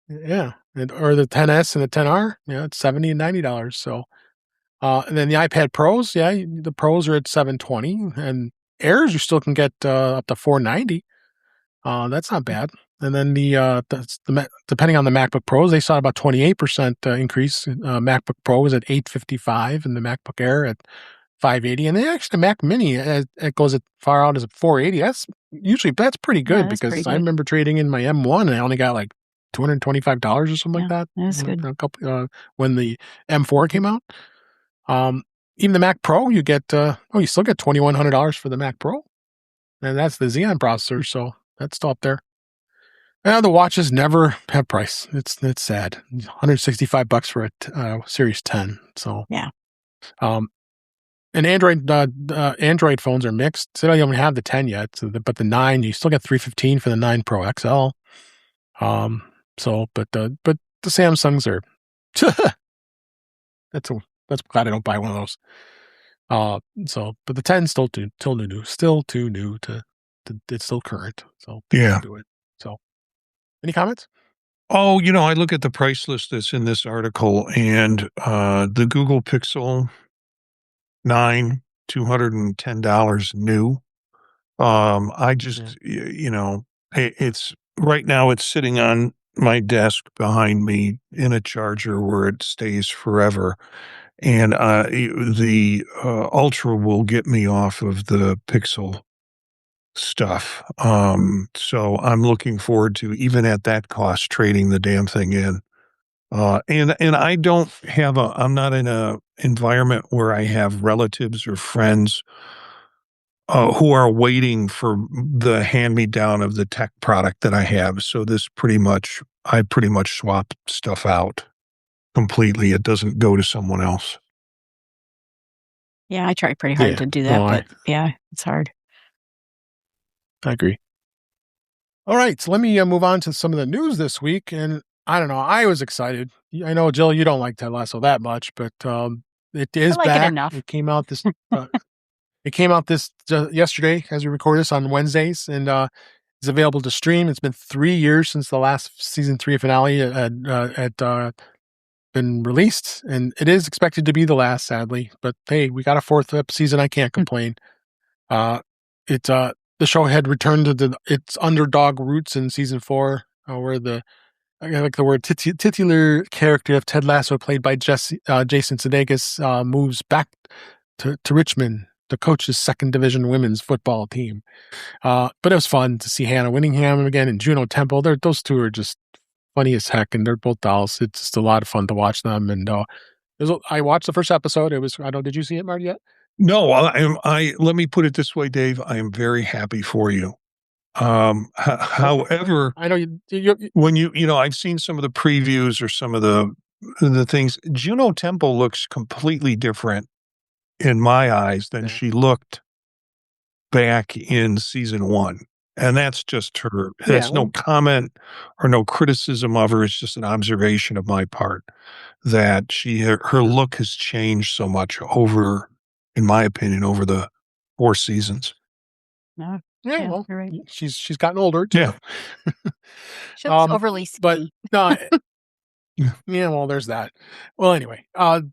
Yeah, or the 10s and the 10R. Yeah, it's $70 and $90. So And then the iPad Pros, the Pros are at $720, and Airs you still can get up to $490. That's not bad. And then depending on the MacBook Pros, they saw about 28% increase. MacBook Pro is at $855, and the MacBook Air at $580. And the Mac Mini it goes as far out as $480. That's pretty good, because pretty good. I remember trading in my M1 and I only got like $225 or something like that. That's good. When the M4 came out. Even the Mac Pro, you get you still get $2,100 for the Mac Pro, and that's the Xeon processor, so that's still up there. And the watches never have price. It's sad. $165 for a Series 10. So yeah. And Android phones are mixed. So they don't even have the 10 yet. But the 9, you still get $315 for the 9 Pro XL. But the Samsungs are. That's glad I don't buy one of those. But the 10 still too new to it's still current. So yeah, do it. So, any comments? Oh, I look at the price list that's in this article, and the Google Pixel 9, $210 new. I just, it's right now it's sitting on my desk behind me in a charger where it stays forever. And the Ultra will get me off of the Pixel stuff. So I'm looking forward to, even at that cost, trading the damn thing in. And I don't have I'm not in a environment where I have relatives or friends who are waiting for the hand-me-down of the tech product that I have. So I pretty much swap stuff out completely. It doesn't go to someone else. Yeah, I try pretty hard to do that, but it's hard. I agree. All right, so let me move on to some of the news this week. And I don't know, I was excited. I know, Jill, you don't like Ted Lasso that much, but it is back. It came out this. It came out yesterday as we record this on Wednesdays, and it's available to stream. It's been 3 years since the last season 3 finale had been released, and it is expected to be the last, sadly. But hey, we got a 4th season. I can't complain. The show had returned to its underdog roots in season 4, where I like the word titular character of Ted Lasso, played by Jason Sudeikis, moves back to Richmond, the coach's 2nd Division women's football team. But it was fun to see Hannah Winningham again and Juno Temple. Those two are just funny as heck, and they're both dolls. It's just a lot of fun to watch them. And I watched the first episode. Did you see it, Marty, yet? No, let me put it this way, Dave. I am very happy for you. However, I know when I've seen some of the previews or some of the things. Juno Temple looks completely different in my eyes than she looked back in season 1. And that's just her. That's no comment or no criticism of her. It's just an observation of my part that her look has changed so much in my opinion, over the 4 seasons. No. Yeah, well, you're right. She's gotten older too. Yeah. She looks overly skinny. But no, well, there's that. Well, anyway, but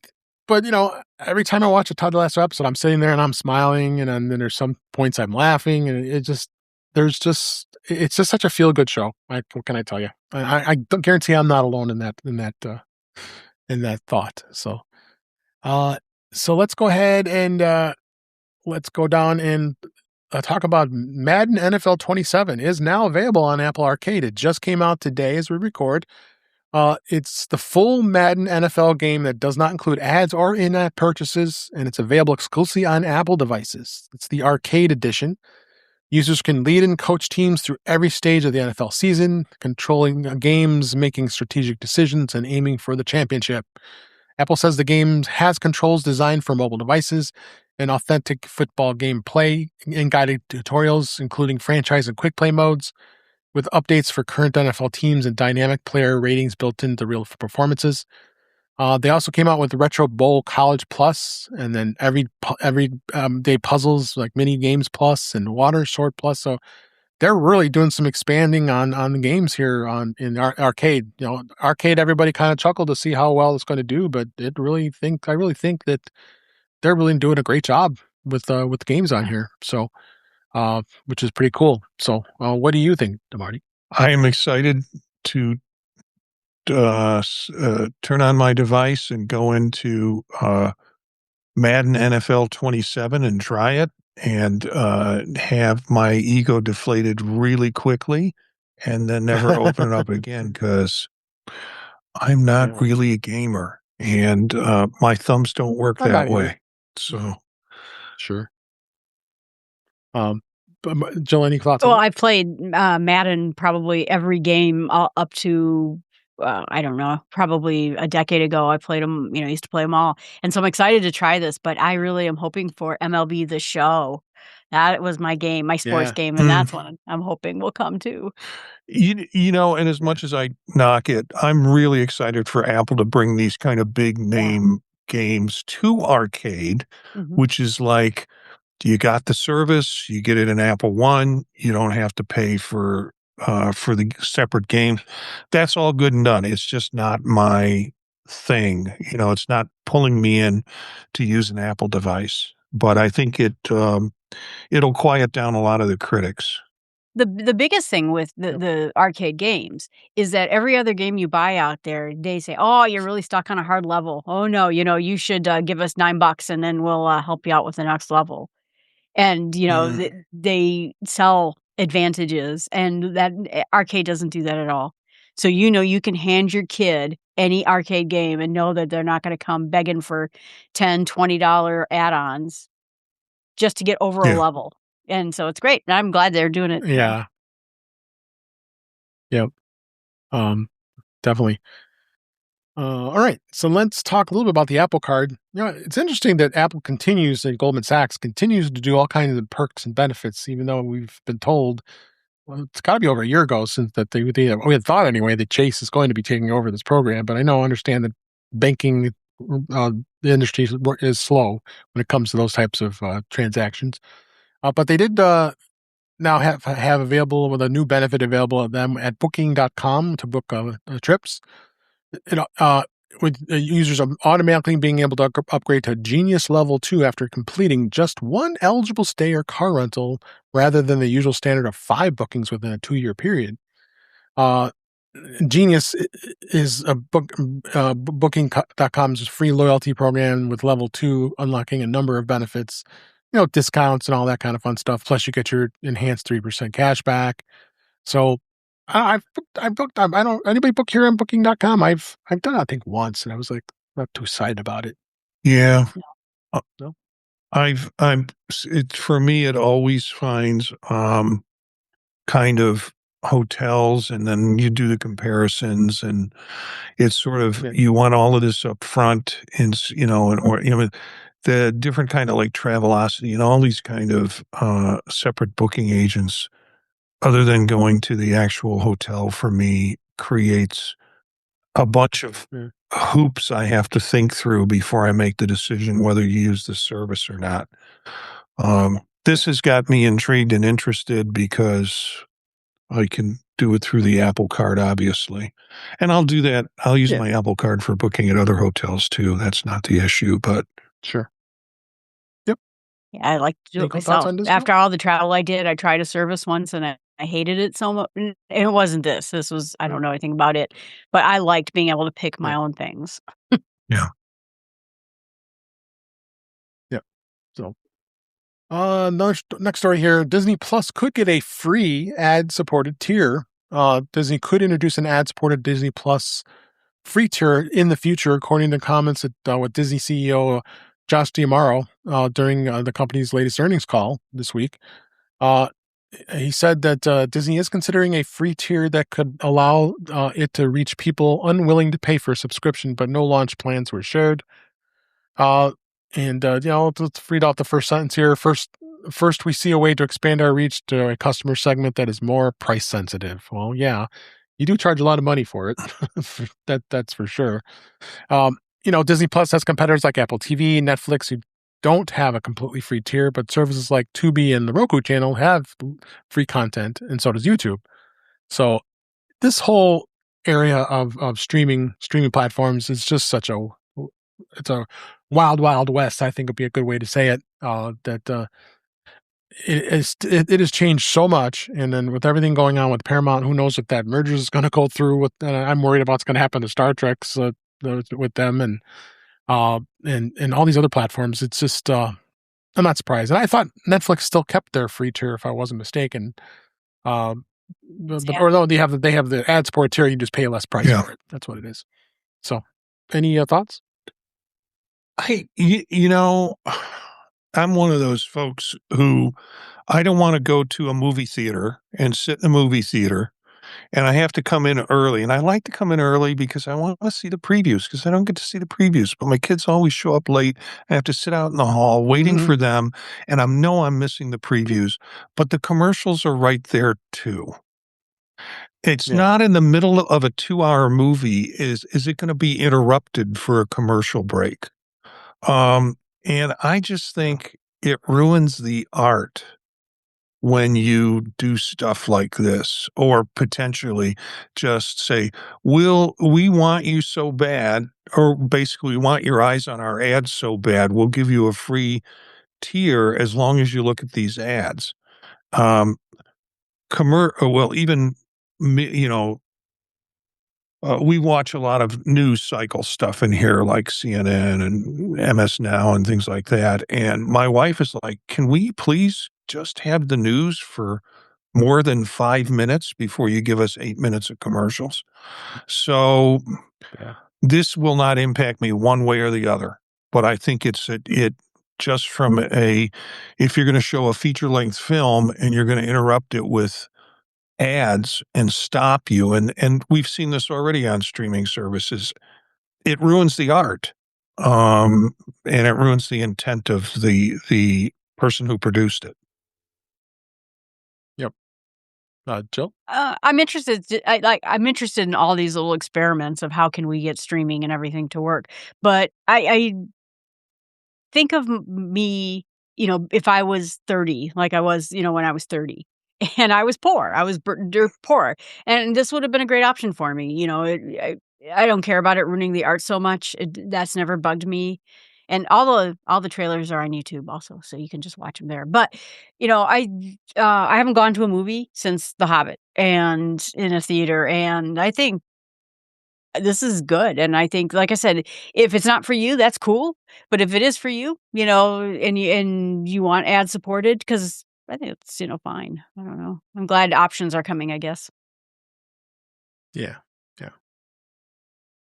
every time I watch a Ted Lasso episode, I'm sitting there and I'm smiling, and then there's some points I'm laughing, and it's just such a feel good show. What can I tell you? I don't guarantee I'm not alone in that thought. So, so let's go ahead and let's go down and talk about Madden NFL 27 is now available on Apple Arcade. It just came out today as we record. It's the full Madden NFL game that does not include ads or in-app purchases, and it's available exclusively on Apple devices. It's the Arcade Edition. Users can lead and coach teams through every stage of the NFL season, controlling games, making strategic decisions, and aiming for the championship. Apple says the game has controls designed for mobile devices and authentic football gameplay and guided tutorials, including franchise and quick play modes, with updates for current NFL teams and dynamic player ratings built into real performances. They also came out with Retro Bowl College Plus, and then every day puzzles like mini games plus and water short plus. So they're really doing some expanding on the games here in arcade. Arcade, everybody kind of chuckled to see how well it's going to do, but I really think that they're really doing a great job with the games on here. So, which is pretty cool. So, what do you think, Marty? I am excited to turn on my device and go into Madden NFL 27 and try it and have my ego deflated really quickly and then never open it up again because I'm not really a gamer and my thumbs don't work that way. So, sure. Jill, any thoughts? Well, I've played Madden probably every game up to I don't know, probably a decade ago. I played them, used to play them all, and so I'm excited to try this. But I really am hoping for MLB The Show. That was my game, my sports game, and that's one I'm hoping will come too. And as much as I knock it, I'm really excited for Apple to bring these kind of big name games to arcade, which is like, you got the service, you get it in Apple One, you don't have to pay for the separate games. That's all good and done. It's just not my thing. It's not pulling me in to use an Apple device. But I think it'll quiet down a lot of the critics. The biggest thing with the arcade games is that every other game you buy out there, they say, "Oh, you're really stuck on a hard level. Oh no, you should give us $9 and then we'll help you out with the next level." And they sell advantages, and that arcade doesn't do that at all. So you can hand your kid any arcade game and know that they're not going to come begging for $10, $20 add-ons just to get over a level. And so it's great. And I'm glad they're doing it. Yeah. Yep. Definitely. All right. So let's talk a little bit about the Apple Card. It's interesting that Apple and Goldman Sachs continues to do all kinds of perks and benefits, even though we've been told, well, it's got to be over a year ago since that we had thought anyway that Chase is going to be taking over this program. But I understand that banking, the industry is slow when it comes to those types of transactions. But they did now have available with a new benefit available at them at booking.com to book trips. With users automatically being able to upgrade to Genius Level 2 after completing just one eligible stay or car rental rather than the usual standard of 5 bookings within a 2-year period. Genius is a booking.com's free loyalty program with Level 2 unlocking a number of benefits, discounts and all that kind of fun stuff. Plus, you get your enhanced 3% cash back. So I've booked. I don't. Anybody book here on Booking.com? I've done it, I think, once, and I was like not too excited about it. Yeah, No. For me, it always finds kind of hotels, and then you do the comparisons, and it's sort of you want all of this up front, and the different kind of like Travelocity and all these kind of separate booking agents. Other than going to the actual hotel, for me, creates a bunch of hoops I have to think through before I make the decision whether you use the service or not. This has got me intrigued and interested because I can do it through the Apple Card, obviously. And I'll do that. I'll use my Apple Card for booking at other hotels, too. That's not the issue, but... Sure. Yeah, I like to do it myself. After all the travel I did, I tried a service once and I hated it so much. And it wasn't this. This was, I don't know anything about it, but I liked being able to pick my own things. Yeah. Yeah. So, next story here. Disney Plus could get a free ad-supported tier. Disney could introduce an ad-supported Disney Plus free tier in the future, according to comments with Disney CEO Josh D'Amaro during the company's latest earnings call this week. He said that Disney is considering a free tier that could allow it to reach people unwilling to pay for a subscription, but no launch plans were shared. Let's read out the first sentence here. First, we see a way to expand our reach to a customer segment that is more price sensitive. Well, yeah, you do charge a lot of money for it. That's for sure. Disney Plus has competitors like Apple TV, Netflix, who don't have a completely free tier, but services like Tubi and the Roku channel have free content, and so does YouTube. So this whole area of streaming platforms is just it's a wild, wild west, I think would be a good way to say it. It has changed so much, and then with everything going on with Paramount, who knows if that merger is going to go through? I'm worried about what's going to happen to Star Trek's with them, and all these other platforms. It's just I'm not surprised. And I thought Netflix still kept their free tier, if I wasn't mistaken. Or no, they have the ad support tier. You just pay a less price for it. That's what it is. So, any thoughts? I'm one of those folks who I don't want to go to a movie theater and sit in the movie theater, and I have to come in early. And I like to come in early because I want to see the previews, because I don't get to see the previews. But my kids always show up late. I have to sit out in the hall waiting for them, and I'm missing the previews. But the commercials are right there too. It's not in the middle of a 2-hour movie. Is it going to be interrupted for a commercial break? And I just think it ruins the art when you do stuff like this, or potentially just say, we want you so bad, or basically we want your eyes on our ads so bad, we'll give you a free tier as long as you look at these ads. We watch a lot of news cycle stuff in here, like CNN and MS Now and things like that. And my wife is like, can we please just have the news for more than 5 minutes before you give us 8 minutes of commercials? So this will not impact me one way or the other. But I think it just from if you're going to show a feature-length film and you're going to interrupt it with ads and stop you, and we've seen this already on streaming services, it ruins the art, and it ruins the intent of the person who produced it. Yep. Jill? I'm interested. I'm interested in all these little experiments of how can we get streaming and everything to work. But I think of me, if I was 30, like I was, when I was 30. And I was poor. I was dirt poor. And this would have been a great option for me. I don't care about it ruining the art so much. That's never bugged me. And all the trailers are on YouTube also, so you can just watch them there. But, I haven't gone to a movie since The Hobbit and in a theater. And I think this is good. And I think, like I said, if it's not for you, that's cool. But if it is for you, and you want ad supported, because I think it's, fine. I don't know. I'm glad options are coming, I guess. Yeah.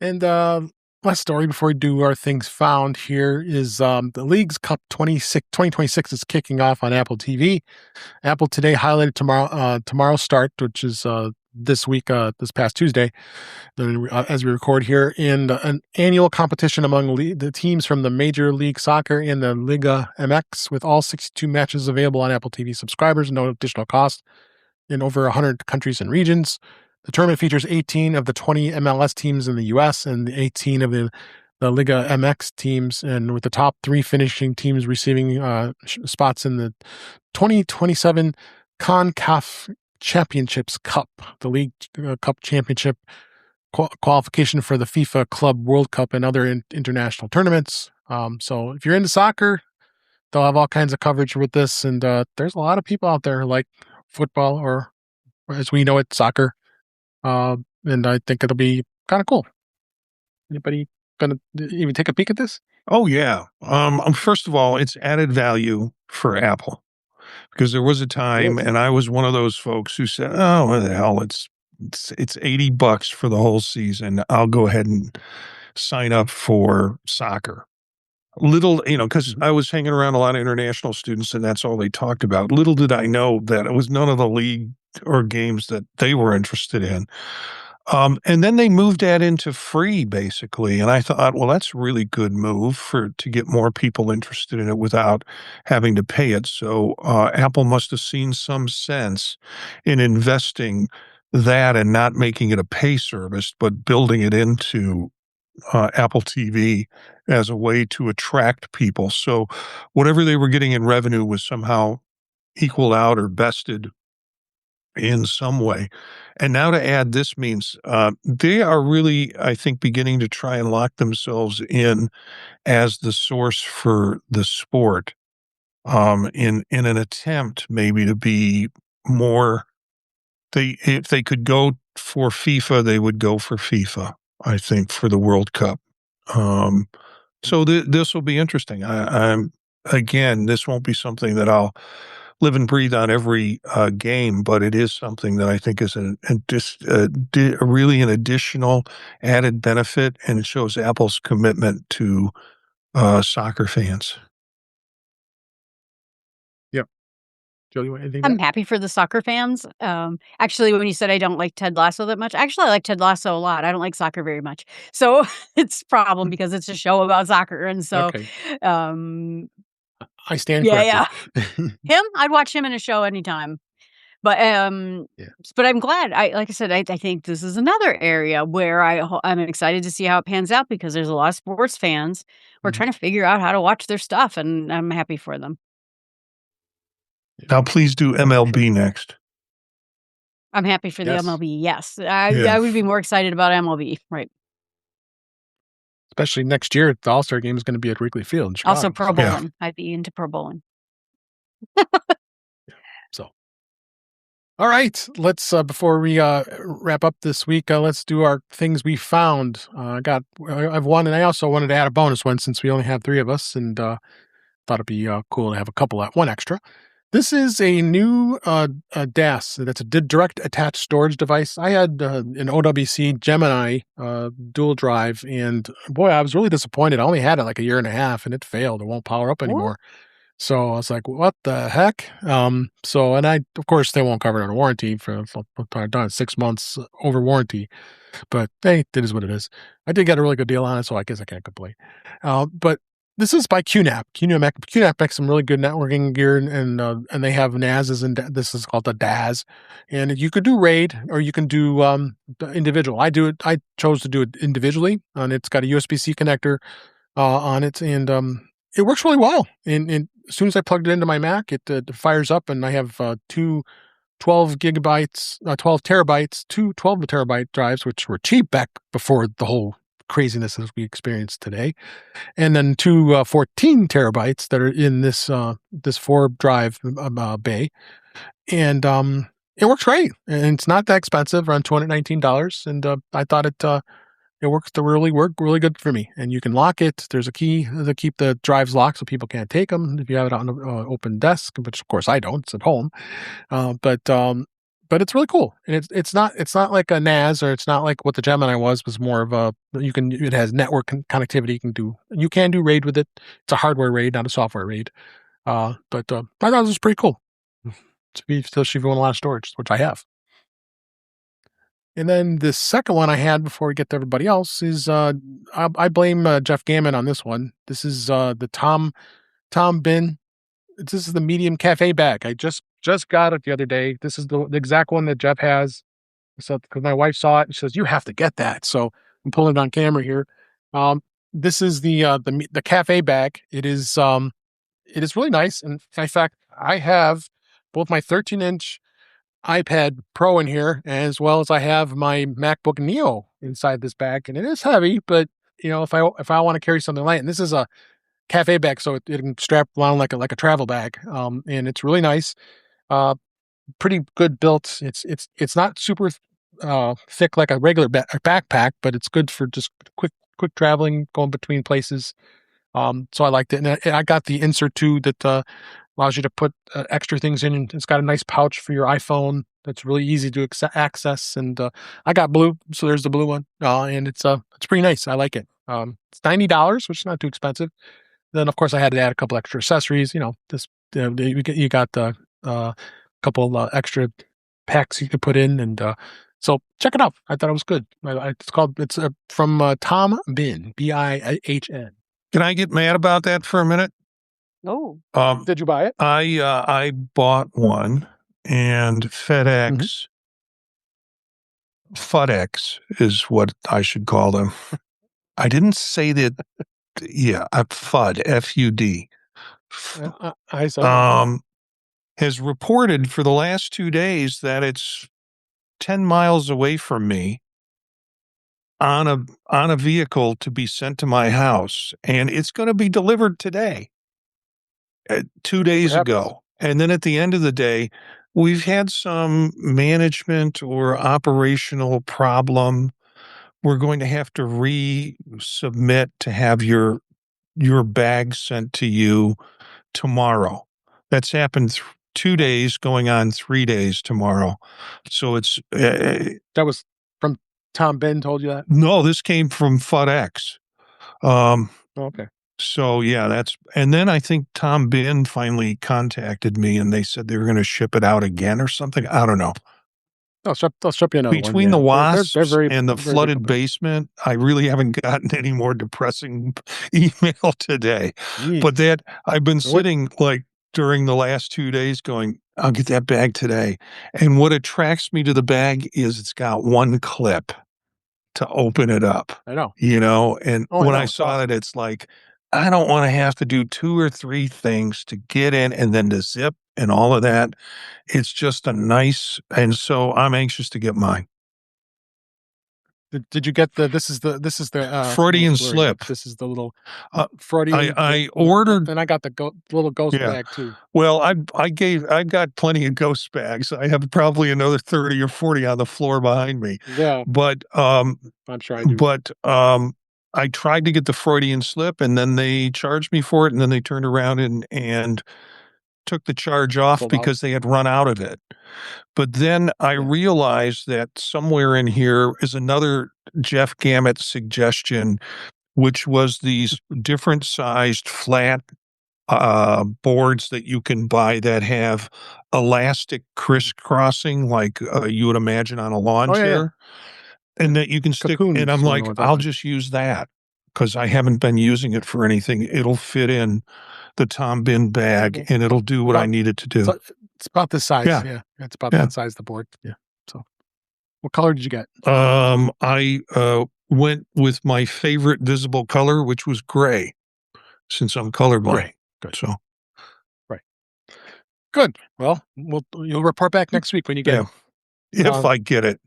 And last story before we do our things found here is the League's Cup 2026 is kicking off on Apple TV. Apple today highlighted tomorrow's start, which is this week, this past Tuesday, as we record here, in an annual competition among the teams from the Major League Soccer and the Liga MX, with all 62 matches available on Apple TV subscribers, no additional cost, in over 100 countries and regions. The tournament features 18 of the 20 MLS teams in the U.S. and 18 of the Liga MX teams, and with the top 3 finishing teams receiving spots in the 2027 CONCACAF Championships Cup, the League Cup Championship qualification for the FIFA Club World Cup and other international tournaments. So if you're into soccer, they'll have all kinds of coverage with this, and there's a lot of people out there who like football, or as we know it, soccer. And I think it'll be kind of cool. Anybody gonna even take a peek at this? Oh yeah. First of all, it's added value for Apple, because there was a time, and I was one of those folks who said, "Oh, what the hell? It's $80 for the whole season. I'll go ahead and sign up for soccer." Because I was hanging around a lot of international students, and that's all they talked about. Little did I know that it was none of the league or games that they were interested in. And then they moved that into free, basically. And I thought, well, that's a really good move to get more people interested in it without having to pay it. So Apple must have seen some sense in investing that and not making it a pay service, but building it into Apple TV as a way to attract people. So whatever they were getting in revenue was somehow equaled out or bested in some way. And now to add this means they are really, I think, beginning to try and lock themselves in as the source for the sport in an attempt maybe to be more. If they could go for FIFA, they would go for FIFA, I think, for the World Cup. So this will be interesting. Again, this won't be something that I'll live and breathe on every game, but it is something that I think is really an additional added benefit, and it shows Apple's commitment to soccer fans. Yep. Jill, you want anything? I'm happy for the soccer fans. Actually, when you said I don't like Ted Lasso that much, actually I like Ted Lasso a lot. I don't like soccer very much. So it's a problem because it's a show about soccer. And so, Okay. I stand yeah. corrected. Him, I'd watch him in a show anytime. But but I'm glad. Like I said, I think this is another area where I'm excited to see how it pans out because there's a lot of sports fans who are trying to figure out how to watch their stuff, and I'm happy for them. Now, please do MLB next. I'm happy for the Yes. MLB. Yes, I would be more excited about MLB, right? Especially next year, the All-Star game is going to be at Wrigley Field in Chicago. Also, pro bowling. I'd be into pro bowling. So, all right, let's before we wrap up this week, let's do our things we found. I've one, and I also wanted to add a bonus one since we only have 3 of us, and thought it'd be cool to have one extra. This is a new DAS. That's a direct attached storage device. I had an OWC Gemini dual drive, and boy, I was really disappointed. I only had it like a year and a half, and it failed. It won't power up anymore. So I was like, what the heck? And of course, they won't cover it on warranty for 6 months over warranty. But hey, it is what it is. I did get a really good deal on it, so I guess I can't complain. But this is by QNAP. QNAP makes some really good networking gear, and they have NASs, and this is called the DAS. And you could do RAID, or you can do individual. I chose to do it individually, and it's got a USB-C connector on it, and it works really well. And as soon as I plugged it into my Mac, it fires up, and I have 2 12 terabytes, 2 12 terabyte drives, which were cheap back before the whole craziness as we experience today, and then 2 14 terabytes that are in this 4 drive bay, and it works great, and it's not that expensive, around $219, and I thought it works really good for me. And you can lock it. There's a key to keep the drives locked so people can't take them if you have it on an open desk, which of course I don't. It's at home, but it's really cool, and it's not like a NAS, or it's not like what the Gemini was more of a it has network connectivity. You can do RAID with it. It's a hardware RAID, not a software RAID. But I thought this was pretty cool. Especially if you want a lot of storage, which I have. And then the second one I had before we get to everybody else is I blame Jeff Gammon on this one. This is the Tom Bin. This is the medium cafe bag. I just got it the other day. This is the exact one that Jeff has. So because my wife saw it and she says, you have to get that. So I'm pulling it on camera here. This is the cafe bag. It is really nice. And in fact, I have both my 13-inch iPad Pro in here, as well as I have my MacBook Neo inside this bag, and it is heavy, but if I want to carry something light, and this is a cafe bag, so it can strap around like a travel bag, and it's really nice, pretty good built. It's not super thick like a regular backpack, but it's good for just quick traveling, going between places. So I liked it, and I got the insert too that allows you to put extra things in. It's got a nice pouch for your iPhone that's really easy to access. And I got blue, so there's the blue one, and it's pretty nice. I like it. It's $90, which is not too expensive. Then of course I had to add a couple extra accessories. You got a couple extra packs you could put in, and so check it out. I thought it was good. It's from Tom Bin, Bin. Can I get mad about that for a minute? Oh, did you buy it? I bought one, and FedEx is what I should call them. I didn't say that. Yeah, FUD, FUD. I saw Has reported for the last 2 days that it's 10 miles away from me on a vehicle to be sent to my house, and it's going to be delivered today, 2 days ago. And then at the end of the day, we've had some management or operational problem. We're going to have to resubmit to have your bag sent to you tomorrow. That's happened 2 days, going on 3 days tomorrow. So it's that was from Tom Ben told you that? No, this came from FedEx. Okay. So yeah, and then I think Tom Ben finally contacted me and they said they were going to ship it out again or something. I don't know. They'll ship you another one. Between the wasps they're and the flooded basement, I really haven't gotten any more depressing email today. Jeez. But I've been sitting like during the last 2 days going, I'll get that bag today. And what attracts me to the bag is it's got one clip to open it up. I know. And when I saw it, it's like, I don't want to have to do 2 or 3 things to get in and then to zip and all of that. It's just and so I'm anxious to get mine. Did you get this is the Freudian slip. This is the little Freudian. I ordered, and I got the little ghost bag too. Well, I've got plenty of ghost bags. I have probably another 30 or 40 on the floor behind me. Yeah. But I'm sure I do. But I tried to get the Freudian slip and then they charged me for it, and then they turned around and took the charge off because they had run out of it. But then I realized that somewhere in here is another Jeff Gamet suggestion, which was these different sized flat boards that you can buy that have elastic crisscrossing like you would imagine on a lawn chair. And that you can stick, and I'm like, I'll just use that because I haven't been using it for anything. It'll fit in the Tom Ben bag and it'll do what I need it to do. So it's about this size. Yeah. It's about that size, the board. Yeah. So what color did you get? I went with my favorite visible color, which was gray, since I'm colorblind. Gray. Good. So. Right. Good. Well, you'll report back next week when you get it. If I get it.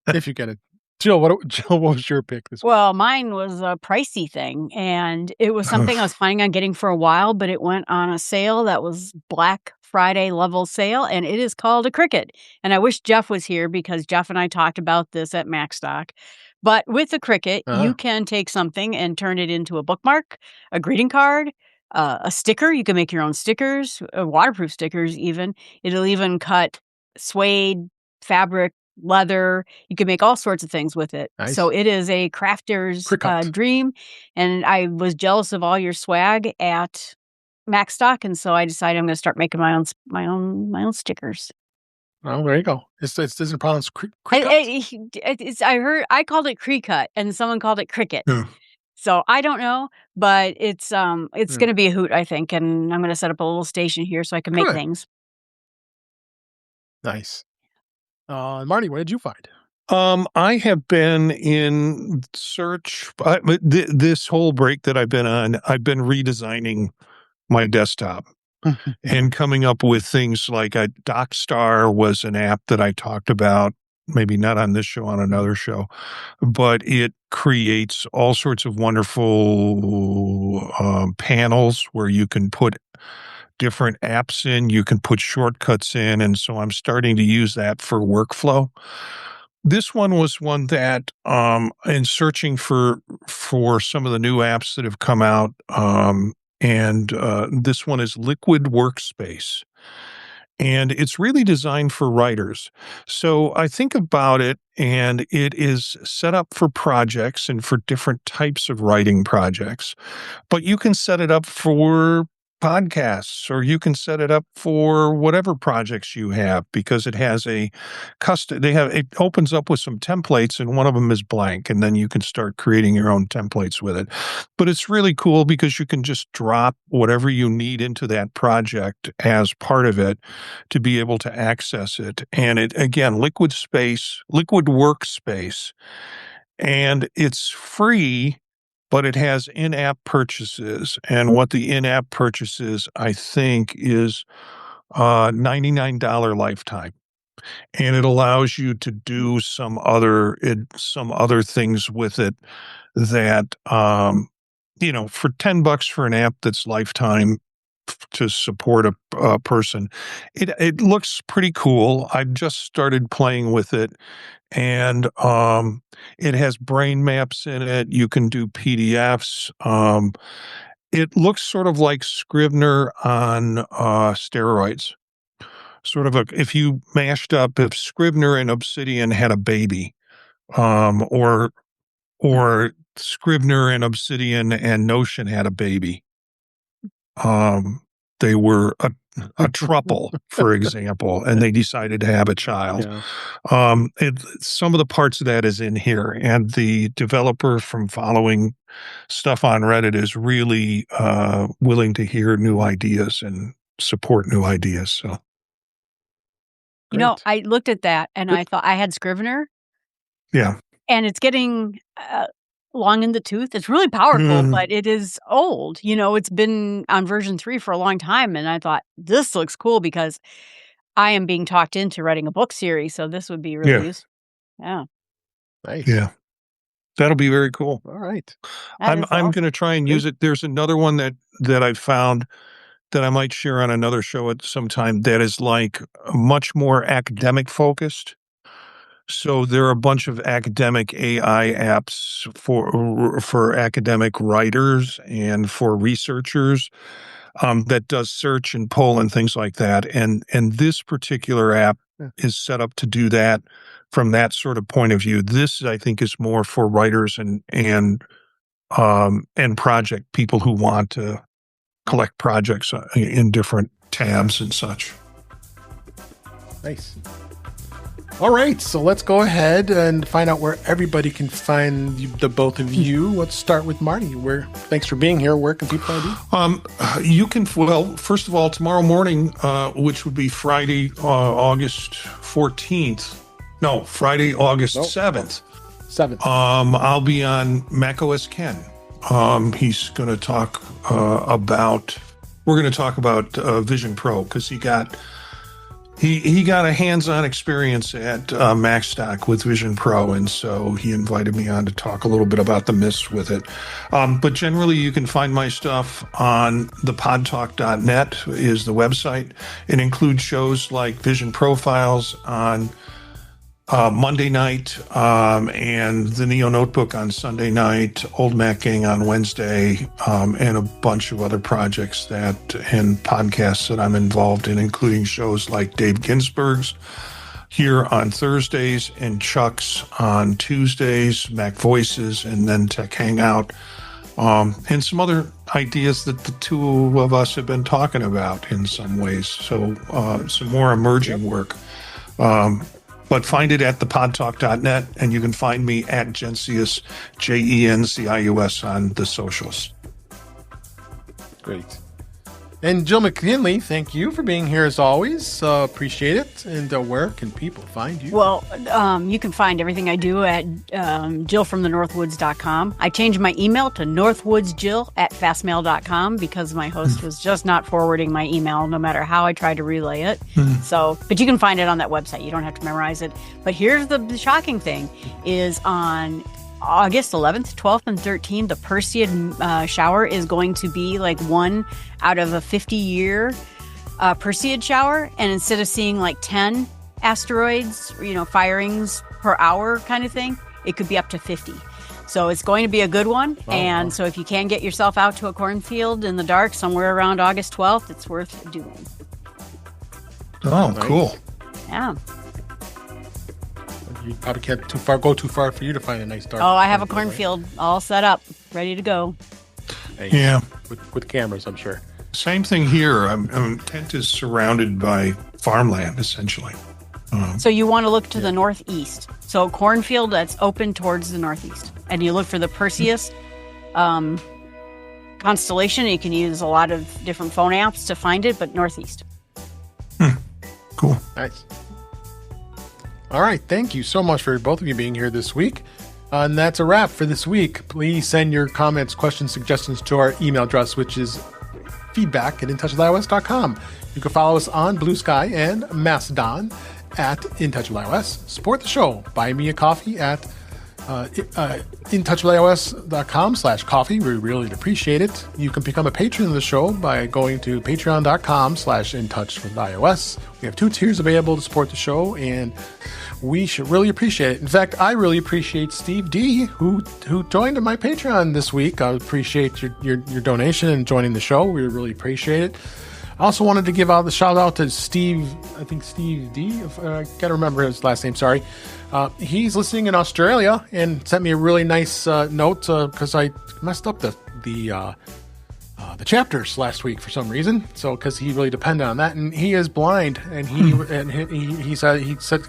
If you get it. Jill, what was your pick this week? Well, mine was a pricey thing, and it was something I was planning on getting for a while, but it went on a sale that was Black Friday level sale, and it is called a Cricut. And I wish Jeff was here because Jeff and I talked about this at MacStock. But with the Cricut, you can take something and turn it into a bookmark, a greeting card, a sticker. You can make your own stickers, waterproof stickers even. It'll even cut suede, fabric, leather. You can make all sorts of things with it. Nice. So it is a crafter's dream. And I was jealous of all your swag at MacStock, and so I decided I'm going to start making my own stickers. Oh, there you go. It's isn't pronounced I called it Cricut, and someone called it Cricket. Yeah. So I don't know, but it's going to be a hoot, I think, and I'm going to set up a little station here so I can make things. Nice. Marty, what did you find? I have been in search. This whole break that I've been on, I've been redesigning my desktop and coming up with things like DocStar was an app that I talked about, maybe not on this show, on another show, but it creates all sorts of wonderful panels where you can put different apps in, you can put shortcuts in, and so I'm starting to use that for workflow. This one was one that, in searching for some of the new apps that have come out, and this one is Liquid Workspace. And it's really designed for writers. So I think about it, and it is set up for projects and for different types of writing projects. But you can set it up for podcasts, or you can set it up for whatever projects you have, because it has it opens up with some templates, and one of them is blank, and then you can start creating your own templates with it. But it's really cool because you can just drop whatever you need into that project as part of it to be able to access it. And it, again, Liquid Workspace and it's free, but it has in-app purchases. And what the in-app purchases, I think, is $99 lifetime. And it allows you to do some other things with it that, for $10 for an app that's lifetime to support a person, it looks pretty cool. I've just started playing with it, and it has brain maps in it. You can do PDFs. It looks sort of like Scrivener on steroids. Sort of if you mashed up, if Scrivener and Obsidian had a baby, or Scrivener and Obsidian and Notion had a baby. They were a throuple, for example, and they decided to have a child. Yeah. Some of the parts of that is in here, and the developer, from following stuff on Reddit, is really willing to hear new ideas and support new ideas. So, I looked at that and I thought I had Scrivener. Yeah. And it's getting long in the tooth. It's really powerful, but it is old. It's been on version 3 for a long time. And I thought, this looks cool because I am being talked into writing a book series. So this would be really useful. Yeah. Nice. Yeah. That'll be very cool. All right. I'm going to try and use it. There's another one that I found that I might share on another show at some time that is like much more academic focused. So there are a bunch of academic AI apps for academic writers and for researchers that does search and pull and things like that. And this particular app is set up to do that from that sort of point of view. This, I think, is more for writers and project people who want to collect projects in different tabs and such. Nice. All right, so let's go ahead and find out where everybody can find the both of you. Let's start with Marty. Thanks for being here. Where can people find you? You can, first of all, tomorrow morning, which would be Friday, August 14th. No, Friday, August 7th. 7th. I'll be on macOS Ken. He's going to talk we're going to talk about Vision Pro, because he got a hands-on experience at MacStock with Vision Pro, and so he invited me on to talk a little bit about the myths with it. But generally, you can find my stuff on thepodtalk.net is the website. It includes shows like Vision Profiles on Monday night, and the Neo Notebook on Sunday night, Old Mac Gang on Wednesday, and a bunch of other projects and podcasts that I'm involved in, including shows like Dave Ginsburg's here on Thursdays and Chuck's on Tuesdays, Mac Voices, and then Tech Hangout, and some other ideas that the two of us have been talking about in some ways. So some more emerging work. But find it at thepodtalk.net, and you can find me at Jencius, Jencius, on the socials. Great. And Jill McKinley, thank you for being here as always. Appreciate it. And where can people find you? Well, you can find everything I do at jillfromthenorthwoods.com. I changed my email to northwoodsjill@fastmail.com because my host was just not forwarding my email no matter how I tried to relay it. But you can find it on that website. You don't have to memorize it. But here's the shocking thing is on August 11th, 12th, and 13th, the Perseid shower is going to be like 1 out of a 50-year Perseid shower. And instead of seeing like 10 asteroids, firings per hour kind of thing, it could be up to 50. So it's going to be a good one. Wow. So if you can get yourself out to a cornfield in the dark somewhere around August 12th, it's worth doing. Oh, cool. Yeah. You probably can't go too far for you to find a nice dark. Oh, I have a cornfield all set up, ready to go. Nice. Yeah. With cameras, I'm sure. Same thing here. Kent is surrounded by farmland, essentially. So you want to look to the northeast. So cornfield that's open towards the northeast. And you look for the Perseus constellation. You can use a lot of different phone apps to find it, but northeast. Cool. Nice. All right. Thank you so much for both of you being here this week. And that's a wrap for this week. Please send your comments, questions, suggestions to our email address, which is feedback@intouchwithios.com. You can follow us on Blue Sky and Mastodon at InTouchWithIOS. Support the show. Buy me a coffee at intouchwithios.com/coffee. We really appreciate it. You can become a patron of the show by going to patreon.com/intouchwithios. We have 2 tiers available to support the show, and we should really appreciate it. In fact, I really appreciate Steve D, who joined my Patreon this week. I appreciate your donation and joining the show. We really appreciate it. I also wanted to give out the shout out to Steve, I think Steve D, I gotta remember his last name, sorry. He's listening in Australia and sent me a really nice note because I messed up the chapters last week for some reason. So because he really depended on that, and he is blind, and he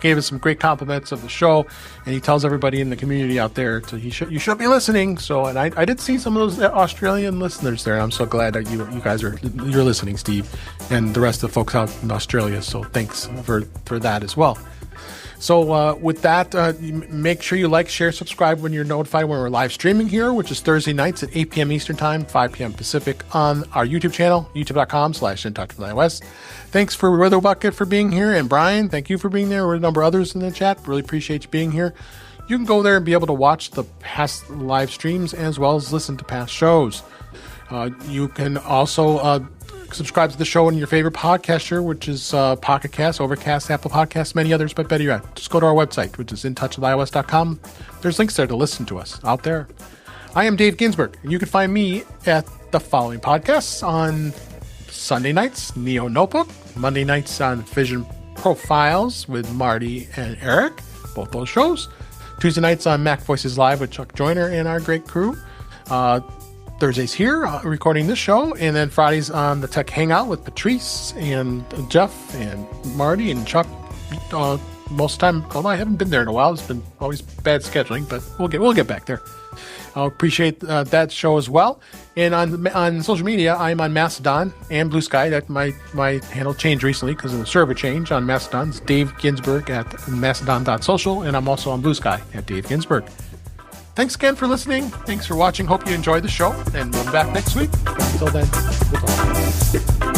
gave us some great compliments of the show, and he tells everybody in the community out there you should be listening. So, and I did see some of those Australian listeners there, and I'm so glad that you guys you're listening, Steve, and the rest of the folks out in Australia. So thanks for that as well. So with that, make sure you like, share, subscribe when you're notified when we're live streaming here, which is Thursday nights at 8 p.m. Eastern Time, 5 p.m. Pacific on our YouTube channel, youtube.com/intouchwithios. Thanks for Weather Bucket for being here. And Brian, thank you for being there. We're a number of others in the chat. Really appreciate you being here. You can go there and be able to watch the past live streams as well as listen to past shows. You can also subscribe to the show in your favorite podcaster, which is Pocket Cast, Overcast, Apple Podcasts, many others, but better yet, just go to our website, which is intouchwithios.com. There's links there to listen to us out there. I am Dave Ginsburg, and you can find me at the following podcasts on Sunday nights, Neo Notebook, Monday nights on Vision Profiles with Marty and Eric, both those shows. Tuesday nights on Mac Voices Live with Chuck Joyner and our great crew. Thursdays here, recording this show, and then Fridays on the Tech Hangout with Patrice and Jeff and Marty and Chuck. Most of the time, although I haven't been there in a while, it's been always bad scheduling, but we'll get back there. I appreciate that show as well. And on social media, I'm on Mastodon and Blue Sky. That my handle changed recently because of the server change on Mastodon. It's Dave Ginsburg at mastodon.social, and I'm also on Blue Sky at Dave Ginsburg. Thanks again for listening. Thanks for watching. Hope you enjoyed the show, and we'll be back next week. Until then, we'll talk.